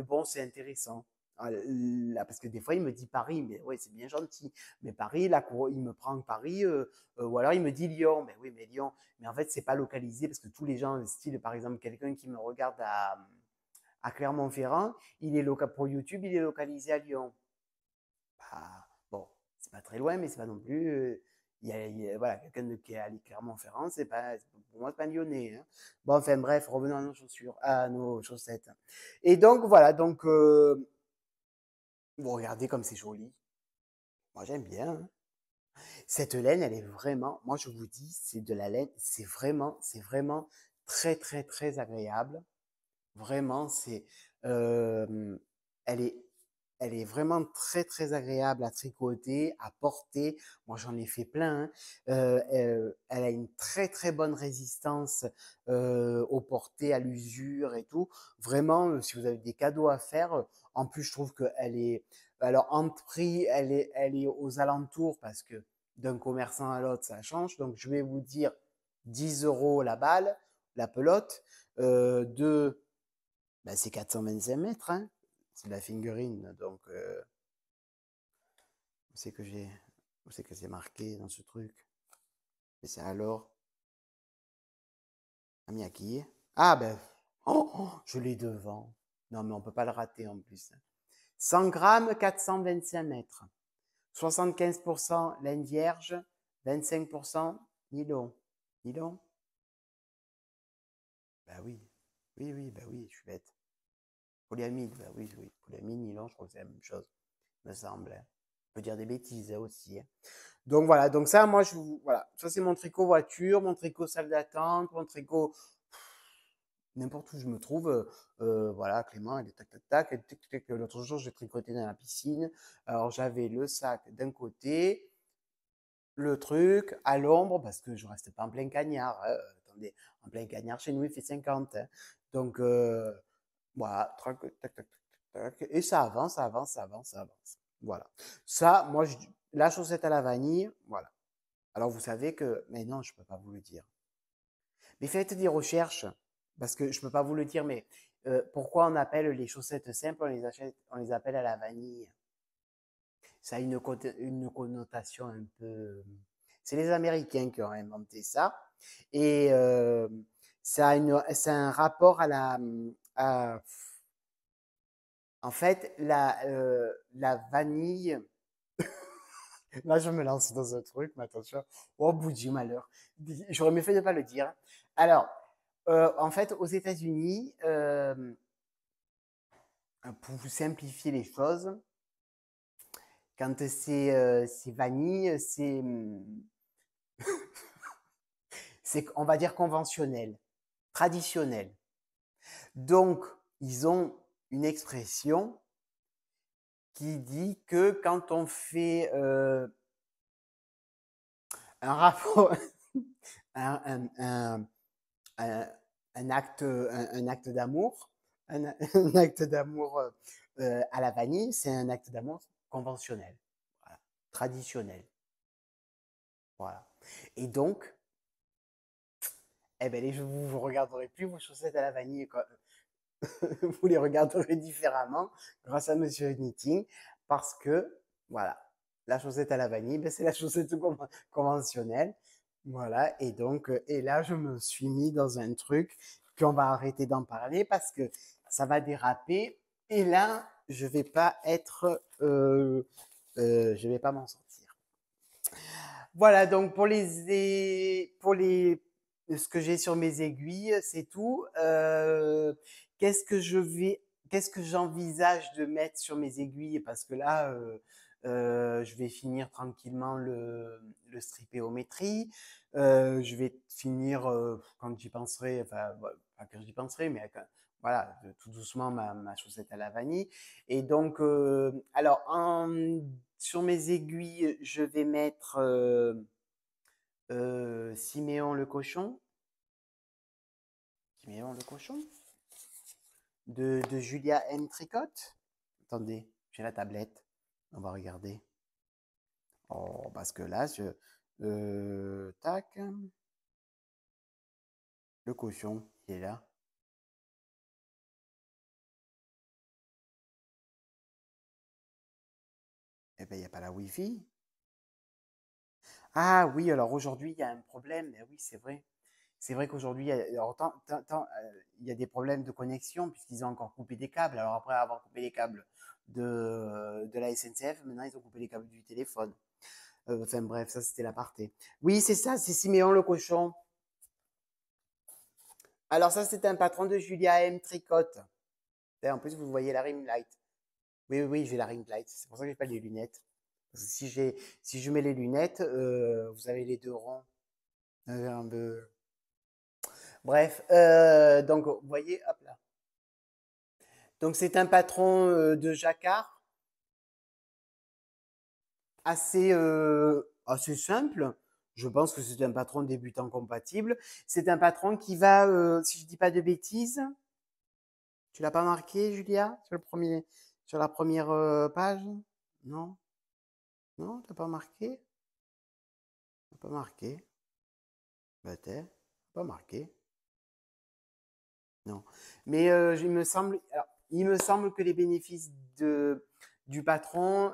bon, c'est intéressant. Ah, là, parce que des fois, il me dit Paris, mais ouais, c'est bien gentil. Mais Paris, là, il me prend Paris, ou alors il me dit Lyon. Mais oui, mais Lyon. Mais en fait, c'est pas localisé parce que tous les gens, style, par exemple, quelqu'un qui me regarde à Clermont-Ferrand, pour YouTube, il est localisé à Lyon. Bah, bon, c'est pas très loin, mais c'est pas non plus. Voilà, quelqu'un qui est allé Clermont-Ferrand, pour moi, c'est pas lyonnais, hein. Bon, enfin bref, revenons à nos chaussures, à nos chaussettes. Et donc, voilà, donc, vous regardez comme c'est joli. Moi, j'aime bien, hein. Cette laine, elle est vraiment, moi, je vous dis, c'est de la laine, c'est vraiment très, très, très agréable. Vraiment, euh, elle est, elle est vraiment très, très agréable à tricoter, à porter. Moi, j'en ai fait plein, hein. Elle a une très, très bonne résistance au porté, à l'usure et tout. Vraiment, si vous avez des cadeaux à faire, en plus, je trouve qu'elle est, alors en prix, elle est aux alentours parce que d'un commerçant à l'autre, ça change. Donc, je vais vous dire 10 euros la balle, la pelote. De ben, c'est 425 mètres, hein. C'est de la figurine, donc où c'est que j'ai, où c'est que c'est marqué dans ce truc? Et c'est alors, Amiaki. Ah ben, je l'ai devant. Non mais on peut pas le rater en plus, hein. 100 grammes, 425 mètres. 75% laine vierge, 25% nylon. Nylon? Ben oui, oui, ben oui, je suis bête. Polyamide, ben oui, oui. Polyamide, nylon, je crois que c'est la même chose, me semble, hein. On peut dire des bêtises, hein, aussi, hein. Donc voilà, donc ça, moi, voilà, ça c'est mon tricot voiture, mon tricot salle d'attente, mon tricot n'importe où je me trouve. Voilà, Clément, il est tac, tac, tac. Et tic, tic, l'autre jour, j'ai tricoté dans la piscine. Alors j'avais le sac d'un côté, le truc à l'ombre, parce que je restais pas en plein cagnard, hein. Attendez, en plein cagnard, chez nous, il fait 50, hein. Donc voilà, tac, tac, tac, tac, tac, et ça avance, ça avance, ça avance, ça avance. Voilà. Ça, moi, la chaussette à la vanille, voilà. Alors vous savez que, mais non, je ne peux pas vous le dire. Mais faites des recherches, parce que je ne peux pas vous le dire, mais pourquoi on appelle les chaussettes simples, on les appelle à la vanille? Ça a une connotation un peu. C'est les Américains qui ont inventé ça. Et ça a un rapport à en fait, la vanille. Là, je me lance dans un truc, mais attention. Oh, bout du malheur. J'aurais mieux fait de ne pas le dire. Alors, en fait, aux États-Unis, pour vous simplifier les choses, quand c'est vanille, c'est, on va dire, conventionnel, traditionnel. Donc, ils ont une expression qui dit que quand on fait un rapport, un, un, un, un acte d'amour, un acte d'amour à la vanille, c'est un acte d'amour conventionnel, voilà, traditionnel. Voilà. Et donc, eh ben, vous ne regarderez plus vos chaussettes à la vanille, quoi. Vous les regarderez différemment grâce à Monsieur Knitting parce que, voilà, la chaussette à la vanille, ben, c'est la chaussette conventionnelle. Voilà, et donc, et là, je me suis mis dans un truc qu'on va arrêter d'en parler parce que ça va déraper. Et là, je vais pas m'en sortir. Voilà, donc ce que j'ai sur mes aiguilles, c'est tout. Qu'est-ce que je vais, qu'est-ce que j'envisage de mettre sur mes aiguilles? Parce que là, je vais finir tranquillement le stripéométrie. Je vais finir quand j'y penserai, enfin, pas quand j'y penserai, mais voilà, tout doucement ma chaussette à la vanille. Et donc, alors, sur mes aiguilles, je vais mettre Siméon le cochon, Siméon le cochon de Julia M. Tricotte. Attendez, j'ai la tablette. On va regarder. Oh, parce que là, tac. Le cochon, il est là. Eh ben, il n'y a pas la Wi-Fi. Ah oui, alors aujourd'hui, il y a un problème. Eh oui, c'est vrai. C'est vrai qu'aujourd'hui, il y a des problèmes de connexion puisqu'ils ont encore coupé des câbles. Alors après avoir coupé les câbles de la SNCF, maintenant ils ont coupé les câbles du téléphone. Enfin bref, ça c'était l'aparté. Oui, c'est ça, c'est Siméon le cochon. Alors ça, c'est un patron de Julia M. Tricotte. Et en plus, vous voyez la ring light. Oui, oui, oui, j'ai la ring light. C'est pour ça que j'ai pas les lunettes. Parce que si je mets les lunettes, vous avez les deux ronds. Un peu. Bref, donc vous voyez, hop là. Donc c'est un patron de jacquard assez simple. Je pense que c'est un patron débutant compatible. C'est un patron qui va, si je dis pas de bêtises, tu l'as pas marqué, Julia, sur la première page? Non? Non, t'as pas marqué? T'as pas marqué? Bah pas marqué. Non. Mais il me semble que les bénéfices du patron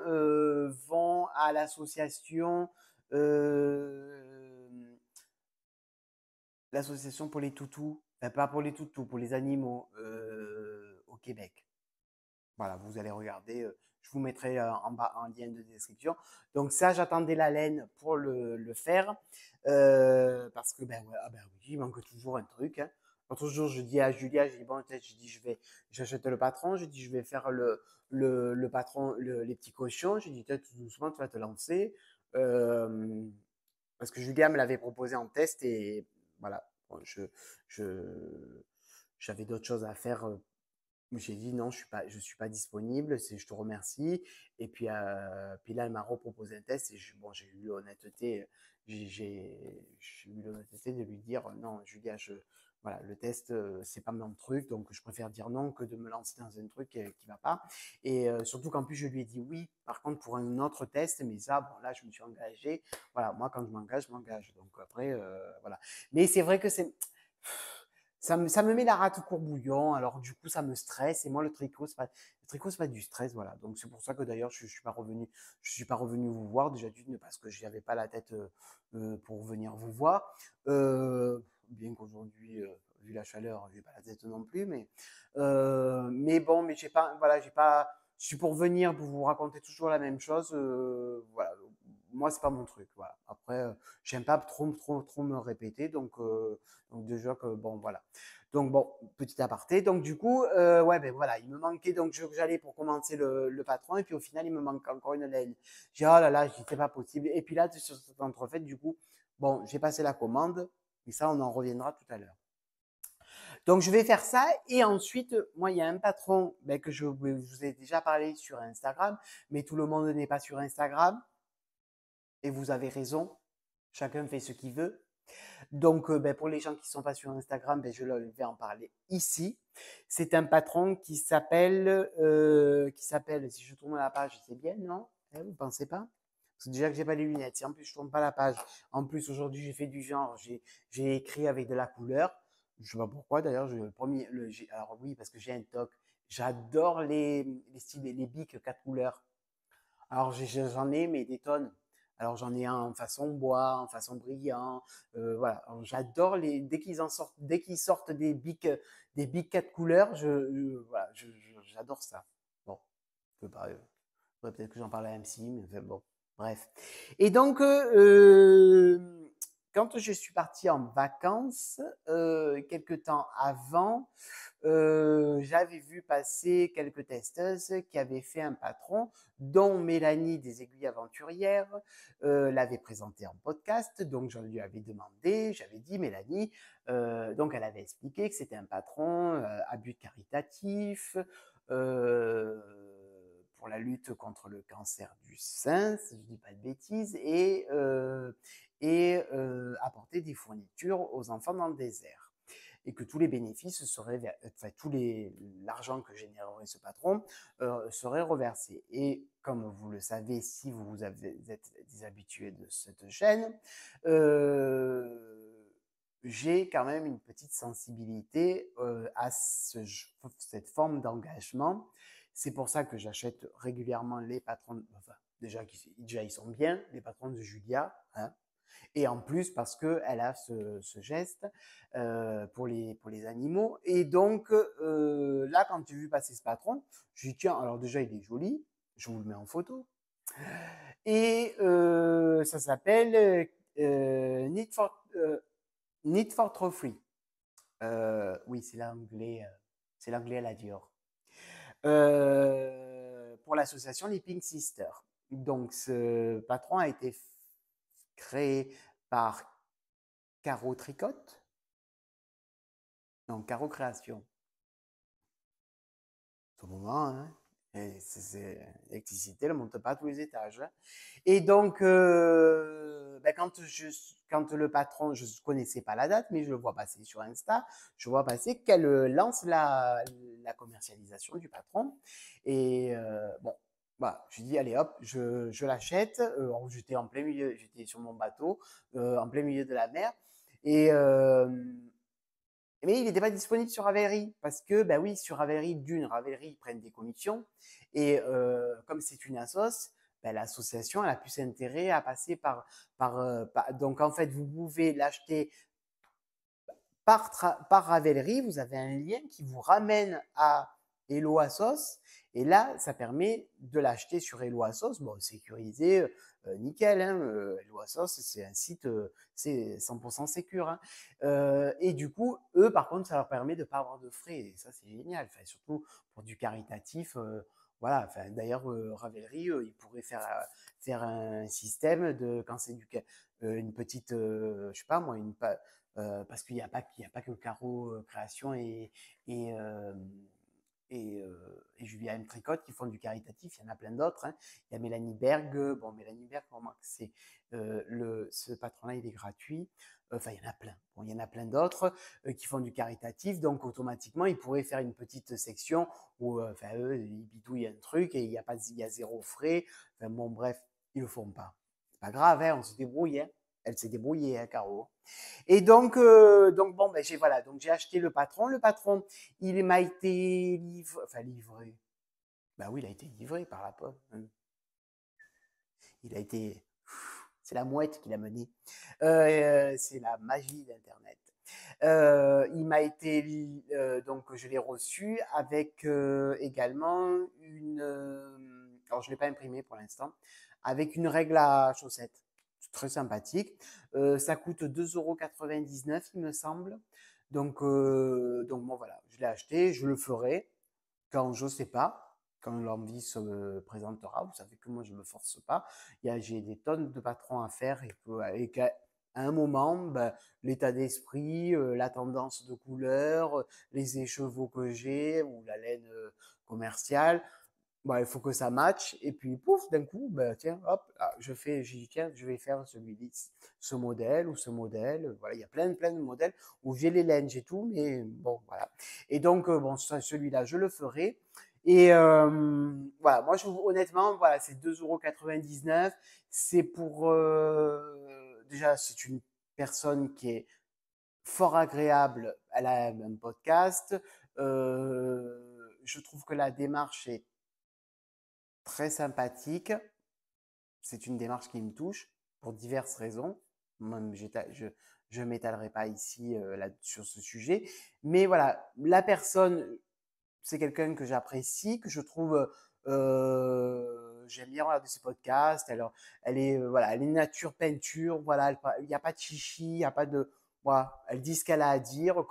vont à l'association euh, l'association pour les toutous, enfin, pas pour les toutous, pour les animaux au Québec. Voilà, vous allez regarder, je vous mettrai en bas un lien de description. Donc ça, j'attendais la laine pour le faire, parce que ben, ouais, ah ben oui, il manque toujours un truc. Hein. L'autre jour, je dis à Julia, je dis bon, peut-être, je dis j'achète le patron, je dis je vais faire le patron, les petits cochons, je dis peut-être tout doucement, tu vas te lancer, euh, parce que Julia me l'avait proposé en test et voilà, bon, je, j'avais d'autres choses à faire j'ai dit non, je suis pas disponible, je te remercie. Et puis là, elle m'a reproposé un test et bon, j'ai eu l'honnêteté, j'ai eu l'honnêteté de lui dire non, Julia, voilà, le test, c'est pas mon truc, donc je préfère dire non que de me lancer dans un truc qui va pas. Et surtout qu'en plus, je lui ai dit oui, par contre, pour un autre test, mais ça, bon, là, je me suis engagé. Voilà, moi, quand je m'engage, je m'engage. Donc après, voilà. Mais c'est vrai que ça me met la rate au courbouillon, alors du coup ça me stresse et moi le tricot c'est pas du stress voilà. Donc c'est pour ça que d'ailleurs je suis pas revenu vous voir déjà d'une parce que j'avais pas la tête pour venir vous voir. Bien qu'aujourd'hui vu la chaleur, j'ai pas la tête non plus mais bon mais j'ai pas voilà, j'ai pas je suis pour venir pour vous raconter toujours la même chose voilà. Moi c'est pas mon truc voilà. Après j'aime pas trop me répéter donc déjà que bon voilà. Donc bon, petit aparté. Donc du coup, ouais, ben voilà, il me manquait, donc j'allais pour commencer le patron, et puis au final, il me manque encore une laine. J'ai dit, oh là là, je dis, c'est pas possible. Et puis là, sur cet entrefait, du coup, bon, j'ai passé la commande, mais ça, on en reviendra tout à l'heure. Donc je vais faire ça, et ensuite, moi, il y a un patron ben, que je vous ai déjà parlé sur Instagram, mais tout le monde n'est pas sur Instagram, et vous avez raison, chacun fait ce qu'il veut. Donc, ben, pour les gens qui ne sont pas sur Instagram, ben, je vais en parler ici. C'est un patron si je tourne la page, c'est bien, non Vous ne pensez pas Parce que déjà que j'ai pas les lunettes, si en plus je tourne pas la page, en plus aujourd'hui j'ai fait du genre, j'ai écrit avec de la couleur. Je sais pas pourquoi d'ailleurs, alors oui, parce que j'ai un toc. J'adore les styles, les bics 4 couleurs. Alors j'en ai, mais des tonnes. Alors j'en ai un en façon bois, en façon brillant. Voilà. J'adore dès qu'ils sortent des bics 4 couleurs, voilà, j'adore ça. Bon, je peux pas. Peut-être que j'en parle à MC, mais enfin, bon, bref. Et donc, quand je suis partie en vacances, quelque temps avant, j'avais vu passer quelques testeuses qui avaient fait un patron dont Mélanie des Aiguilles Aventurières l'avait présenté en podcast. Donc, je lui avais demandé, j'avais dit, Mélanie, donc elle avait expliqué que c'était un patron à but caritatif pour la lutte contre le cancer du sein, si je ne dis pas de bêtises, et apporter des fournitures aux enfants dans le désert. et que tous les bénéfices seraient, enfin, l'argent que générerait ce patron serait reversé. Et comme vous le savez, si vous êtes des habitués de cette chaîne, j'ai quand même une petite sensibilité à cette forme d'engagement. C'est pour ça que j'achète régulièrement les patrons, enfin, déjà ils sont bien, les patrons de Julia, hein, et en plus parce qu'elle a ce geste pour les animaux. Et donc là, quand j'ai vu passer ce patron, je lui dis tiens, alors déjà il est joli, je vous le mets en photo. Et ça s'appelle Need for Trophy. Oui, c'est l'anglais à la Dior. Pour l'association Les Pink Sisters. Donc, ce patron a été créé par Caro Tricotte, non, Caro Création. Au moment, hein, l'électricité ne monte pas à tous les étages. Hein. Et donc, ben quand le patron, je ne connaissais pas la date, mais je le vois passer sur Insta, je vois passer qu'elle lance la commercialisation du patron. Et bon, bah, je dis, allez hop, je l'achète. J'étais en plein milieu, j'étais sur mon bateau, en plein milieu de la mer. Et mais il n'était pas disponible sur Ravelry parce que, ben oui, sur Ravelry, ils prennent des commissions. Et comme c'est une assoce, ben, l'association, elle a plus intérêt à passer donc, en fait, vous pouvez l'acheter par Ravelry. Vous avez un lien qui vous ramène à Hello Assos. Et là, ça permet de l'acheter sur Hello Assos. Bon, sécurisé, nickel. Hein, Hello Assos, c'est un site, c'est 100% sécure. Hein. Et du coup, eux, par contre, ça leur permet de ne pas avoir de frais. Et ça, c'est génial. Enfin, surtout pour du caritatif. Voilà. Enfin, d'ailleurs, Ravelry, ils pourraient faire un système de quand c'est une petite, je sais pas moi, parce qu'il y a pas que Caro Création et, euh, et Julia M. Tricotte qui font du caritatif, il y en a plein d'autres. Hein. Il y a Mélanie Berg, bon, Mélanie Berg, pour moi, ce patron-là, il est gratuit. Enfin, il y en a plein. Bon, il y en a plein d'autres qui font du caritatif, donc automatiquement, ils pourraient faire une petite section où, enfin, eux, ils bidouillent un truc et il y a zéro frais. Enfin, bon, bref, ils le font pas. C'est pas grave, hein, on se débrouille. Hein. Elle s'est débrouillée, hein, Caro. Et donc bon, ben voilà, donc j'ai acheté le patron. Le patron, il m'a été livré. Ben oui, il a été livré par la poste. Hein. Il a été, c'est la mouette qui l'a mené. C'est la magie d'Internet. Il m'a été, donc je l'ai reçu avec également alors je l'ai pas imprimé pour l'instant, avec une règle à chaussettes. Très sympathique. Ça coûte 2,99 €, il me semble. Donc bon, voilà, je l'ai acheté, je le ferai quand je ne sais pas, quand l'envie se présentera. Vous savez que moi, je ne me force pas. J'ai des tonnes de patrons à faire et qu'à un moment, ben, l'état d'esprit, la tendance de couleur, les écheveaux que j'ai ou la laine commerciale, bah, il faut que ça matche. Et puis, pouf, d'un coup, bah, tiens, hop, là, j'ai dit, tiens, je vais faire ce modèle ou ce modèle. Voilà, il y a plein de modèles où j'ai les laines, j'ai tout, mais bon, voilà. Et donc, bon, celui-là, je le ferai. Et voilà, moi, honnêtement, voilà, c'est 2,99 €. C'est pour, déjà, c'est une personne qui est fort agréable. Elle a un podcast. Je trouve que la démarche est très sympathique. C'est une démarche qui me touche pour diverses raisons. Même je ne m'étalerai pas ici sur ce sujet. Mais voilà, la personne, c'est quelqu'un que j'apprécie, que je trouve, j'aime bien regarder ses podcasts. Elle est, voilà, elle est nature peinture. Voilà, il n'y a pas de chichi, il n'y a pas de, voilà, elle dit ce qu'elle a à dire,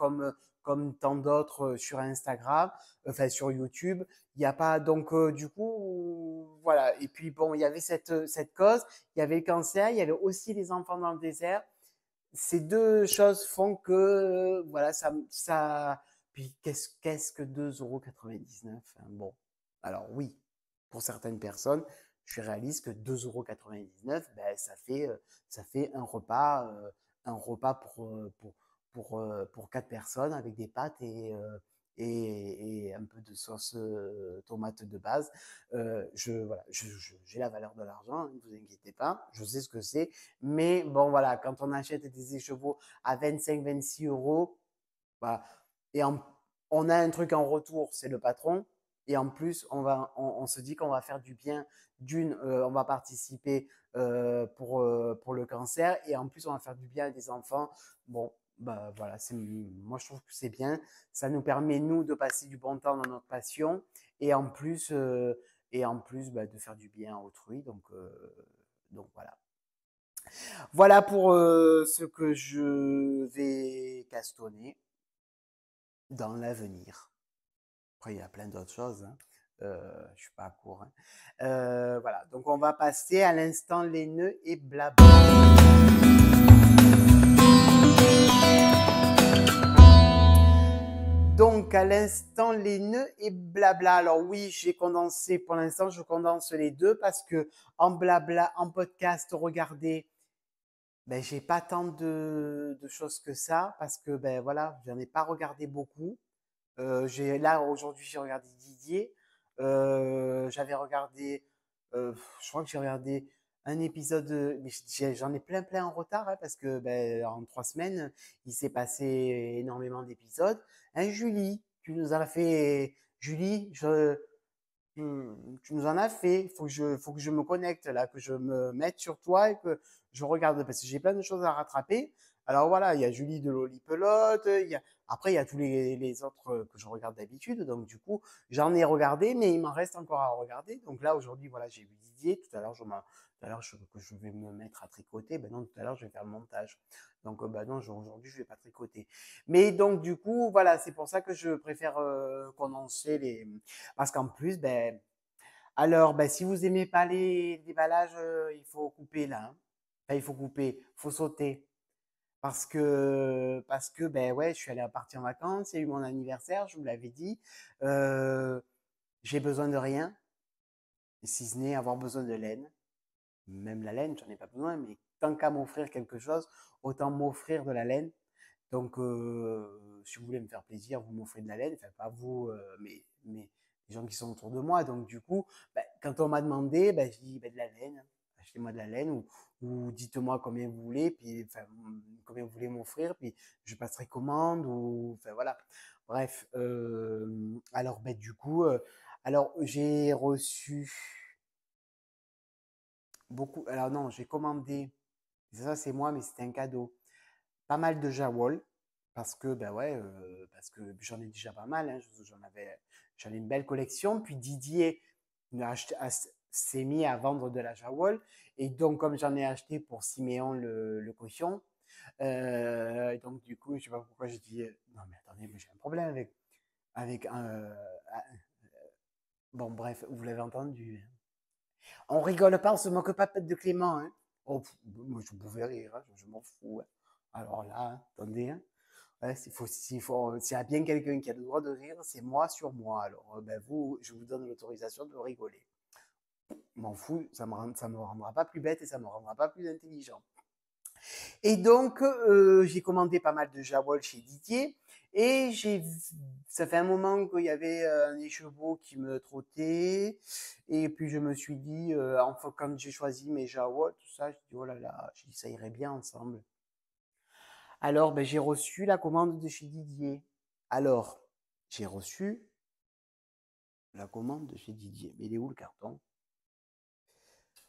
comme tant d'autres sur Instagram, enfin sur YouTube. Il n'y a pas, donc du coup, voilà. Et puis bon, il y avait cette cause, il y avait le cancer, il y avait aussi les enfants dans le désert. Ces deux choses font que, voilà, puis qu'est-ce que 2,99 €? Hein. Bon, alors oui, pour certaines personnes, je suis réaliste que 2,99 €, ben, ça fait un repas pour 4 personnes avec des pâtes et un peu de sauce tomate de base. Voilà, j'ai la valeur de l'argent, hein, ne vous inquiétez pas, je sais ce que c'est. Mais bon, voilà, quand on achète des écheveaux à 25-26 euros, voilà, et on a un truc en retour, c'est le patron. Et en plus, on se dit qu'on va faire du bien. On va participer pour le cancer. Et en plus, on va faire du bien à des enfants. Bon, bah voilà, moi je trouve que c'est bien. Ça nous permet, nous, de passer du bon temps dans notre passion. Et en plus, bah, de faire du bien à autrui. Donc voilà. Voilà pour ce que je vais castonner dans l'avenir. Après, il y a plein d'autres choses, hein. Je suis pas à court, hein. Voilà, donc on va passer à l'instant les nœuds et blabla. Donc, à l'instant, les nœuds et blabla. Alors oui, j'ai condensé, pour l'instant, je condense les deux parce que en blabla, en podcast, regardez, ben, j'ai pas tant de choses que ça parce que, ben voilà, j'en ai pas regardé beaucoup. Là, aujourd'hui, j'ai regardé Didier. J'avais regardé, je crois que j'ai regardé un épisode, mais j'en ai plein en retard, hein, parce que ben, en 3 semaines, il s'est passé énormément d'épisodes. Hein, Julie, tu nous en as fait. Julie, tu nous en as fait. Faut que je me connecte là, que je me mette sur toi et que je regarde parce que j'ai plein de choses à rattraper. Alors voilà, il y a Julie de Lolipelote, après il y a tous les autres que je regarde d'habitude. Donc du coup, j'en ai regardé, mais il m'en reste encore à regarder. Donc là aujourd'hui, voilà, j'ai vu Didier. Tout à l'heure, que je vais me mettre à tricoter. Ben non, tout à l'heure, je vais faire le montage. Donc ben non, aujourd'hui, je vais pas tricoter. Mais donc du coup, voilà, c'est pour ça que je préfère condenser les parce qu'en plus, ben, alors, ben, si vous aimez pas les déballages, il faut couper là, hein. Enfin, il faut couper, il faut sauter. Parce que, ben ouais, je suis allé partir en vacances, il y a eu mon anniversaire, je vous l'avais dit. Euh, j'ai besoin de rien, si ce n'est avoir besoin de laine. Même la laine, j'en ai pas besoin, mais tant qu'à m'offrir quelque chose, autant m'offrir de la laine. Donc, si vous voulez me faire plaisir, vous m'offrez de la laine, enfin pas vous, mais les gens qui sont autour de moi. Donc, du coup, ben, quand on m'a demandé, ben, je dis ben, de la laine, achetez-moi de la laine ou dites-moi combien vous voulez, puis enfin, combien vous voulez m'offrir, puis je passerai commande ou enfin voilà. Bref, alors ben, du coup, alors j'ai reçu beaucoup. Alors non, j'ai commandé, ça c'est moi, mais c'était un cadeau. Pas mal de Jawol parce que ben ouais, parce que j'en ai déjà pas mal, hein, j'en ai une belle collection. Puis Didier s'est mis à vendre de la Jawol et donc comme j'en ai acheté pour Siméon le cochon, donc du coup je sais pas pourquoi je dis non mais attendez, mais j'ai un problème avec un bon bref, vous l'avez entendu, hein. On rigole pas, on se moque pas de Clément, hein. Oh, moi je pouvais rire, hein, je m'en fous, hein. Alors là, hein, attendez, hein. Ouais, s'il y a bien quelqu'un qui a le droit de rire, c'est moi sur moi. Alors, ben vous, je vous donne l'autorisation de rigoler. M'en fous, ça me rendra pas plus bête et ça me rendra pas plus intelligent. Et donc, j'ai commandé pas mal de Jawol chez Didier. Et ça fait un moment qu'il y avait un écheveau qui me trottait. Et puis, je me suis dit, enfin, quand j'ai choisi mes Jawol, tout ça, je dit, oh là là, j'ai dit, ça irait bien ensemble. Alors, ben, j'ai reçu la commande de chez Didier. Alors, j'ai reçu la commande de chez Didier. Mais il est où le carton?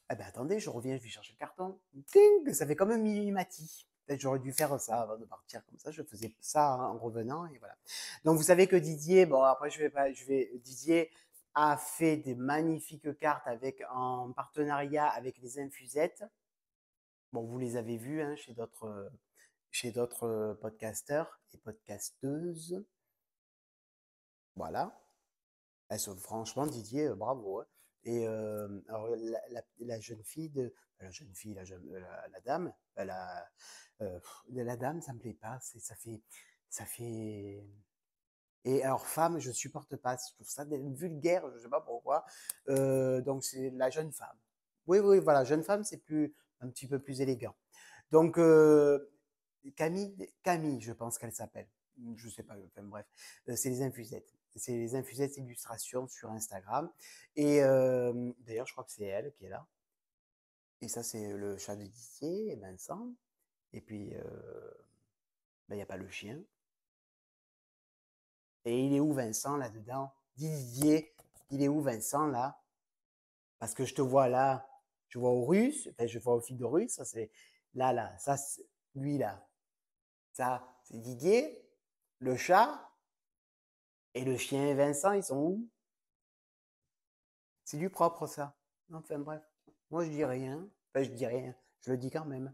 Ah ben attendez, je reviens, je vais chercher le carton. Ting, ça fait comme un mimimati. Peut-être j'aurais dû faire ça avant de partir comme ça. Je faisais ça en revenant et voilà. Donc vous savez que Didier, bon après Didier a fait des magnifiques cartes en partenariat avec les infusettes. Bon, vous les avez vues hein, chez d'autres podcasteurs et podcasteuses. Voilà. Franchement, Didier, bravo, hein. Et alors, la jeune fille la jeune fille, la dame, la dame, ça me plaît pas. Ça fait. Et alors, femme, je supporte pas. Je trouve ça vulgaire, je sais pas pourquoi. Donc, c'est la jeune femme. Oui, oui, voilà, jeune femme, c'est un petit peu plus élégant. Donc, Camille, je pense qu'elle s'appelle. Je sais pas, enfin bref. C'est les infusettes. C'est les infusettes illustrations sur Instagram. Et d'ailleurs, je crois que c'est elle qui est là. Et ça, c'est le chat de Didier, Vincent. Et puis, ben, il n'y a pas le chien. Et il est où Vincent là-dedans? Didier, il est où Vincent là? Parce que je te vois là, je vois au russe, enfin, je vois au fil de russe, ça c'est là, ça, lui là, ça c'est Didier, le chat, et le chien Vincent, ils sont où? C'est du propre ça. Enfin bref, moi je dis rien, enfin je dis rien, je le dis quand même.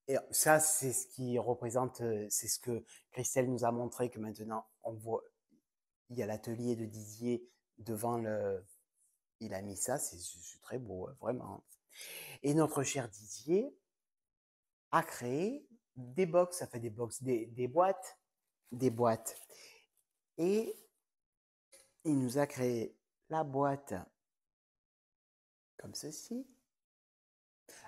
Et ça, c'est ce qui représente, c'est ce que Christelle nous a montré que maintenant on voit, il y a l'atelier de Didier devant le, il a mis ça, c'est très beau, vraiment. Et notre cher Didier a créé des box, ça fait des box, des boîtes, des boîtes. Et il nous a créé la boîte comme ceci.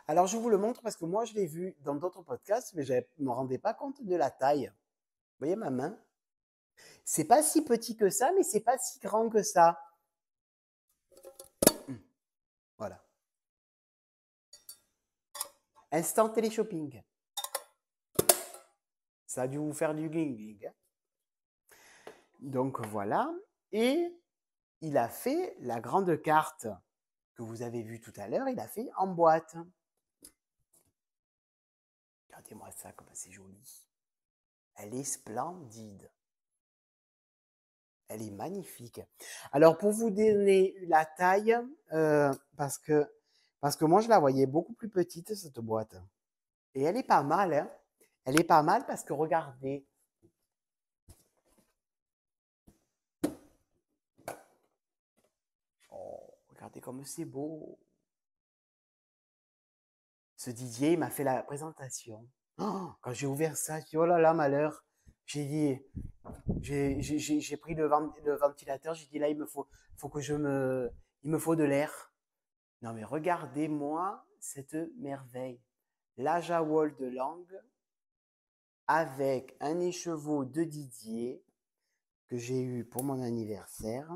Alors je vous le montre parce que moi je l'ai vu dans d'autres podcasts, mais je ne me rendais pas compte de la taille. Vous voyez ma main? C'est pas si petit que ça, mais c'est pas si grand que ça. Voilà. Instant téléshopping. Ça a dû vous faire du gling-gling. Donc voilà. Et il a fait la grande carte que vous avez vue tout à l'heure, il a fait en boîte. Regardez-moi ça, comme c'est joli. Elle est splendide. Elle est magnifique. Alors, pour vous donner la taille, parce que moi, je la voyais beaucoup plus petite, cette boîte. Et elle est pas mal, hein. Elle est pas mal parce que regardez. Oh, regardez comme c'est beau. Ce Didier, il m'a fait la présentation. Oh, quand j'ai ouvert ça, j'ai dit, oh là là, malheur. J'ai dit, j'ai pris le ventilateur, j'ai dit là, faut que il me faut de l'air. Non mais regardez-moi cette merveille. La Jawol de Langue avec un écheveau de Didier que j'ai eu pour mon anniversaire.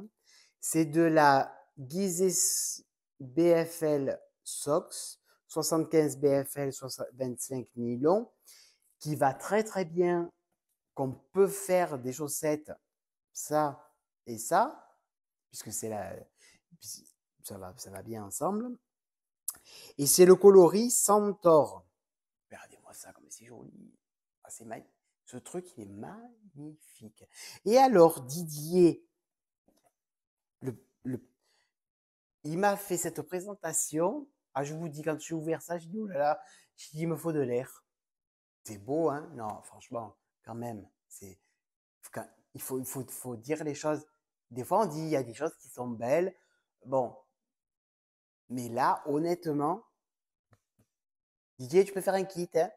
C'est de la Gizeh BFL Sox, 75 BFL 25 nylon, qui va très très bien, qu'on peut faire des chaussettes, ça et ça, puisque c'est la, ça va bien ensemble. Et c'est le coloris Centaure. Regardez-moi ça, comme c'est joli. Ah, c'est magnifique. Ce truc, il est magnifique. Et alors, Didier, le, le, il m'a fait cette présentation. Ah, je vous dis, quand j'ai ouvert ça, je dis, oh là là, je dis, il me faut de l'air. C'est beau, hein? Non, franchement, quand même. Faut dire les choses. Des fois, on dit, il y a des choses qui sont belles. Bon. Mais là, honnêtement, Didier, tu peux faire un kit, hein?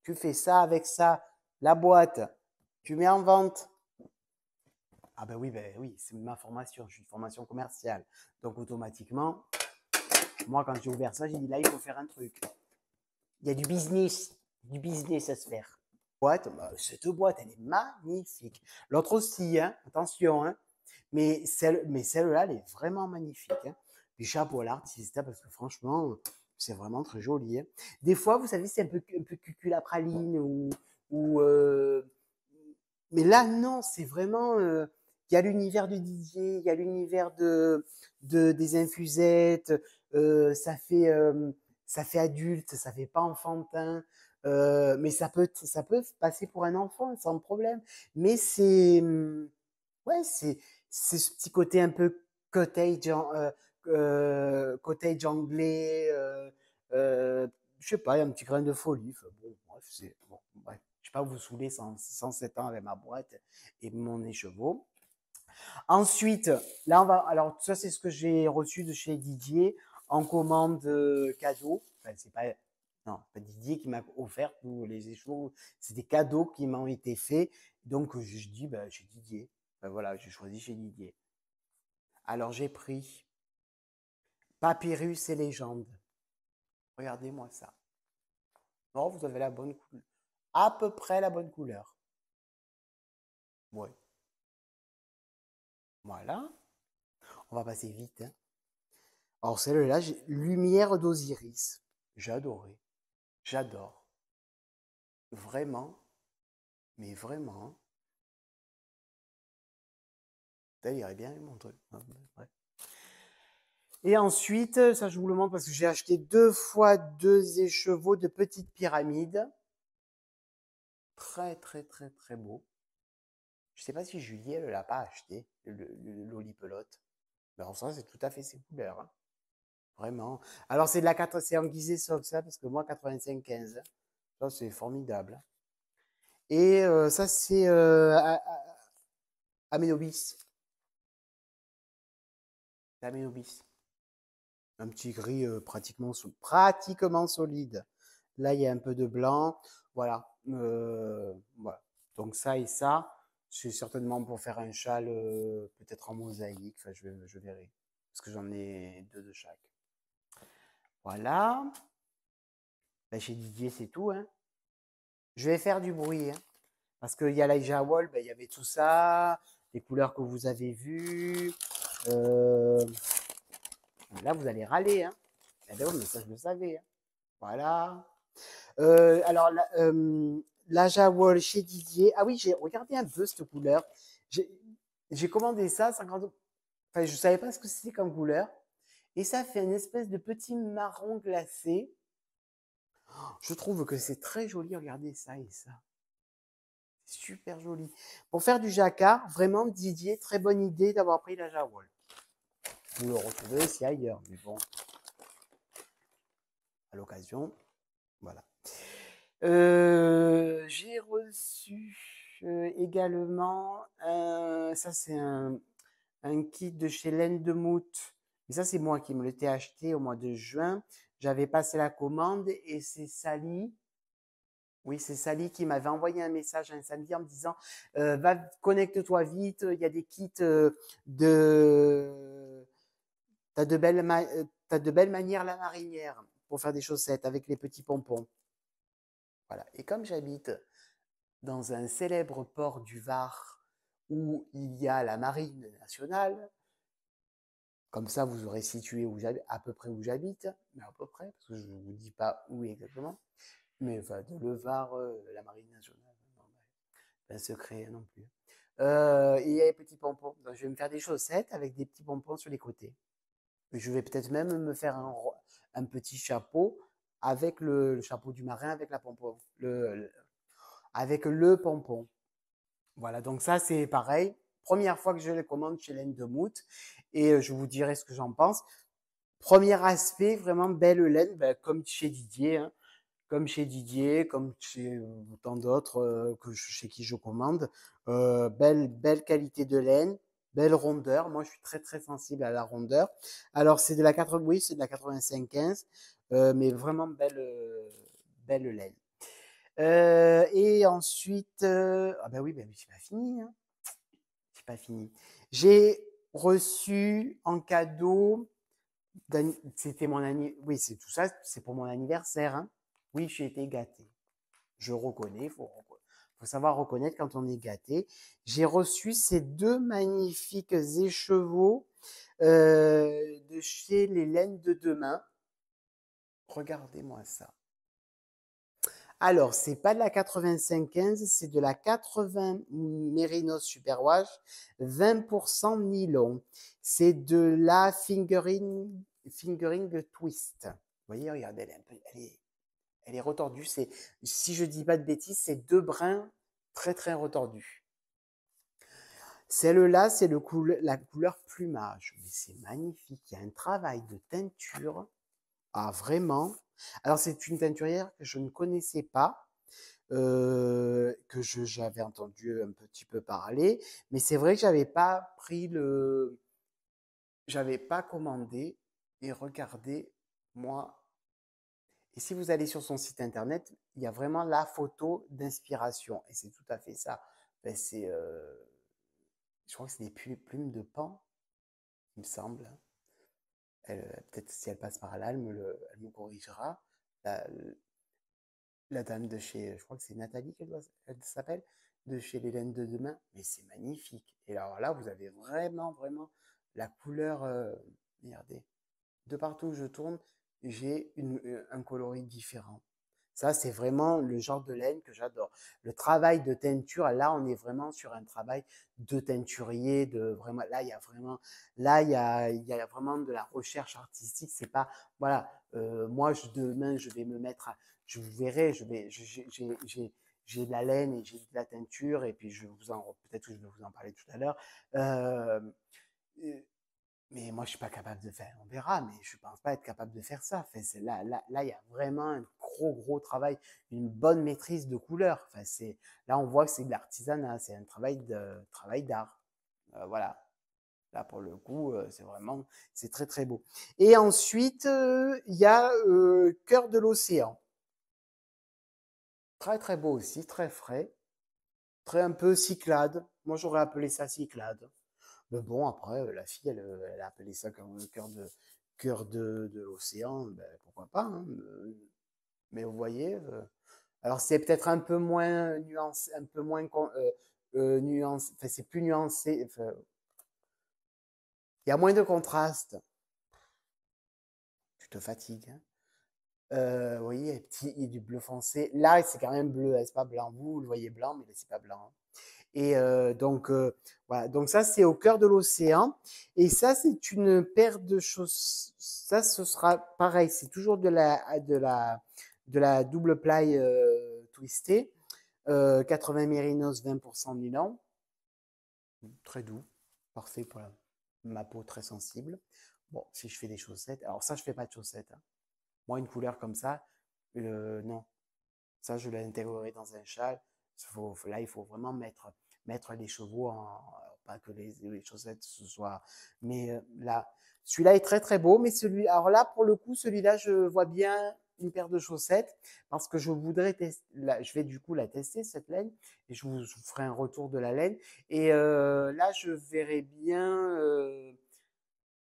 Tu fais ça avec ça, la boîte, tu mets en vente. Ah ben oui, c'est ma formation, je suis une formation commerciale. Donc automatiquement, moi quand j'ai ouvert ça, j'ai dit là, il faut faire un truc. Il y a du business à se faire. Cette boîte, elle est magnifique. L'autre aussi, hein, attention, hein, mais celle-là, elle est vraiment magnifique. Hein. Du chapeau à l'artiste, hein, parce que franchement, c'est vraiment très joli. Hein. Des fois, vous savez, c'est un peu cucul à praline ou mais là, non, c'est vraiment. Il y a l'univers de Didier, il y a l'univers des infusettes, ça fait adulte, ça fait pas enfantin, mais ça peut passer pour un enfant sans problème. Mais ouais, c'est ce petit côté un peu cottage, cottage anglais, je sais pas, il y a un petit grain de folie. Enfin, bon, bref, bon, bref. Je ne vais pas vous saouler 107 ans avec ma boîte et mon écheveau. Ensuite, là, alors, ça, c'est ce que j'ai reçu de chez Didier en commande cadeau. Enfin, c'est pas, non, pas Didier qui m'a offert tous les écheveaux. C'est des cadeaux qui m'ont été faits. Donc, je dis, ben, chez Didier. Ben, voilà, j'ai choisi chez Didier. Alors, j'ai pris Papyrus et légende. Regardez-moi ça. Non, vous avez la bonne couleur. à peu près la bonne couleur. Ouais. Voilà. On va passer vite, hein. Alors celle-là, Lumière d'Osiris. J'ai adoré. J'adore. Vraiment. Mais vraiment. Ça irait bien mon truc. Ouais. Et ensuite, ça je vous le montre parce que j'ai acheté 2 fois 2 écheveaux de petites pyramides. Très très très très beau. Je sais pas si Julie, elle l'a pas acheté, l'olipelote. Mais en soi, c'est tout à fait ses couleurs, hein. Vraiment. Alors c'est de la 4, c'est en guisé soft ça, parce que moi 85-15. Ça c'est formidable. Et ça c'est Aménobis. C'est Aménobis. Un petit gris pratiquement solide. Là, il y a un peu de blanc. Voilà. Voilà. Donc ça et ça, c'est certainement pour faire un châle peut-être en mosaïque. Enfin, je verrai. Parce que j'en ai 2 de chaque. Voilà. Ben, chez Didier, c'est tout, hein. Je vais faire du bruit, hein. Parce qu'il y a l'Aija Wall, ben, il y avait tout ça, les couleurs que vous avez vues. Euh, Là, vous allez râler, hein. Eh ben oui, mais ça, je le savais, hein. Voilà. Alors, l'Aja Wall chez Didier. Ah oui, j'ai regardé un peu cette couleur. J'ai j'ai commandé ça, 50. Enfin, je savais pas ce que c'était comme couleur. Et ça fait une espèce de petit marron glacé. Je trouve que c'est très joli. Regardez ça et ça. C'est super joli. Pour faire du jacquard, vraiment, Didier, très bonne idée d'avoir pris la Jawol. Vous le retrouvez aussi ailleurs, mais bon, à l'occasion, voilà. J'ai reçu également, ça c'est un kit de chez Laine de Mout. Mais ça, c'est moi qui me l'étais acheté au mois de juin. J'avais passé la commande et c'est Sally. Oui, c'est Sally qui m'avait envoyé un message un samedi en me disant va, connecte-toi vite, il y a des kits de. T'as de belles manières la marinière pour faire des chaussettes avec les petits pompons. Voilà. Et comme j'habite dans un célèbre port du Var où il y a la marine nationale, comme ça vous aurez situé où à peu près où j'habite, mais à peu près, parce que je ne vous dis pas où exactement, mais enfin, de le Var, la marine nationale, non, pas un secret non plus. Et il y a les petits pompons. Donc, je vais me faire des chaussettes avec des petits pompons sur les côtés. Je vais peut-être même me faire un petit chapeau avec le chapeau du marin avec la pompon, avec le pompon. Voilà, donc ça c'est pareil. Première fois que je les commande chez Laine de Mout et je vous dirai ce que j'en pense. Premier aspect, vraiment belle laine, ben, comme chez Didier, hein, comme chez tant d'autres chez qui je commande. Belle qualité de laine, belle rondeur. Moi, je suis très très sensible à la rondeur. Alors, c'est de la 80, oui, c'est de la 85-15, mais vraiment belle laine. Et ensuite, ah ben oui, ben c'est pas fini, hein. C'est pas fini. J'ai reçu en cadeau, c'était oui, c'est tout ça, c'est pour mon anniversaire, hein. Oui, j'ai été gâté. Je reconnais, faut savoir reconnaître quand on est gâté. J'ai reçu ces 2 magnifiques écheveaux de chez les Laines de Demain. Regardez-moi ça. Alors, c'est pas de la 85-15, c'est de la 80 Mérinos Superwash, 20% nylon. C'est de la fingering twist. Vous voyez, regardez, elle est retordue. Si je dis pas de bêtises, c'est 2 brins très très retordus. Celle-là, c'est la couleur plumage. Mais c'est magnifique. Il y a un travail de teinture. Ah, vraiment. Alors, c'est une teinturière que je ne connaissais pas, que j'avais entendu un petit peu parler. Mais c'est vrai que j'avais pas commandé et regardé, moi. Et si vous allez sur son site internet, il y a vraiment la photo d'inspiration. Et c'est tout à fait ça. Ben, je crois que c'est des plumes de pan, il me semble. Peut-être si elle passe par là, elle me corrigera. la dame de chez, je crois que c'est Nathalie elle s'appelle, de chez les laines de demain, mais c'est magnifique. Et alors là, vous avez vraiment, vraiment la couleur, regardez, de partout où je tourne, j'ai un coloris différent. Ça, c'est vraiment le genre de laine que j'adore. Le travail de teinture, là, on est vraiment sur un travail de teinturier, de vraiment, là, il y a vraiment, là, il y a vraiment de la recherche artistique. C'est pas, voilà, moi, demain, je vais me mettre, je vous verrai, j'ai de la laine et j'ai de la teinture, et puis peut-être que je vais vous en parler tout à l'heure. Euh, mais moi, je suis pas capable de faire. On verra, mais je pense pas être capable de faire ça. Enfin, là, il y a vraiment un gros travail, une bonne maîtrise de couleur. Enfin, là, on voit que c'est de l'artisanat, c'est un travail d'art. Voilà. Là, pour le coup, c'est très beau. Et ensuite, il y a Cœur de l'océan. Très beau aussi, très frais, très un peu Cyclade. Moi, j'aurais appelé ça Cyclade. Mais bon, après, la fille, elle a appelé ça comme le cœur de l'océan. Ben, pourquoi pas, hein. Mais vous voyez, alors c'est peut-être un peu moins nuancé, un peu moins nuancé, enfin, c'est plus nuancé, enfin, il y a moins de contraste. Tu te fatigues, hein. Vous voyez, il y a du bleu foncé. Là, c'est quand même bleu, hein, c'est pas blanc. Vous le voyez blanc, mais là, c'est pas blanc, hein. Et donc, voilà. Donc, ça, c'est au cœur de l'océan. Et ça, c'est une paire de choses. Ça, ce sera pareil. C'est toujours de la double ply twistée. 80 mérinos, 20% nylon. Très doux. Parfait pour ma peau très sensible. Bon, si je fais des chaussettes. Alors, ça, je fais pas de chaussettes, hein. Moi, une couleur comme ça, non. Ça, je l'ai intégré dans un châle. Là, il faut vraiment mettre les chevaux pas que les chaussettes ce soit. Mais là, celui-là est très beau. Mais alors là, pour le coup, celui-là, je vois bien une paire de chaussettes parce que je voudrais tester. Je vais du coup la tester cette laine et je vous ferai un retour de la laine. Et là, je verrais bien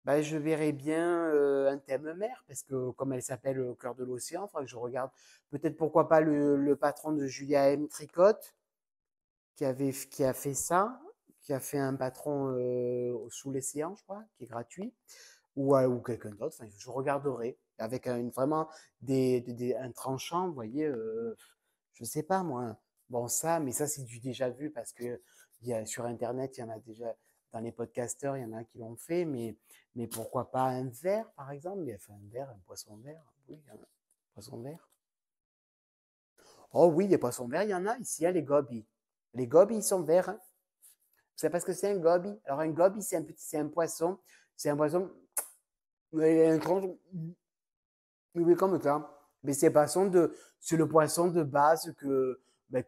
un thème mer, parce que comme elle s'appelle Au cœur de l'océan, il faudra que je regarde peut-être pourquoi pas le patron de Julia M. Tricotte, qui a fait ça, qui a fait un patron sous l'océan, je crois, qui est gratuit, ou quelqu'un d'autre, enfin, je regarderai, avec vraiment un tranchant, vous voyez, je sais pas moi. Bon, ça, mais ça, c'est du déjà vu, parce que sur Internet, il y en a déjà, dans les podcasteurs, il y en a qui l'ont fait, mais pourquoi pas un verre, par exemple? Mais enfin, un verre, un poisson vert, oui, un poisson vert. Oh oui, les poissons verts, il y en a ici, hein, les gobies. Les gobies, ils sont verts, hein. Vous savez pas ce que c'est un goby? Alors, un goby, c'est un poisson, mais un tronc, oui, comme ça. Mais c'est le poisson de base que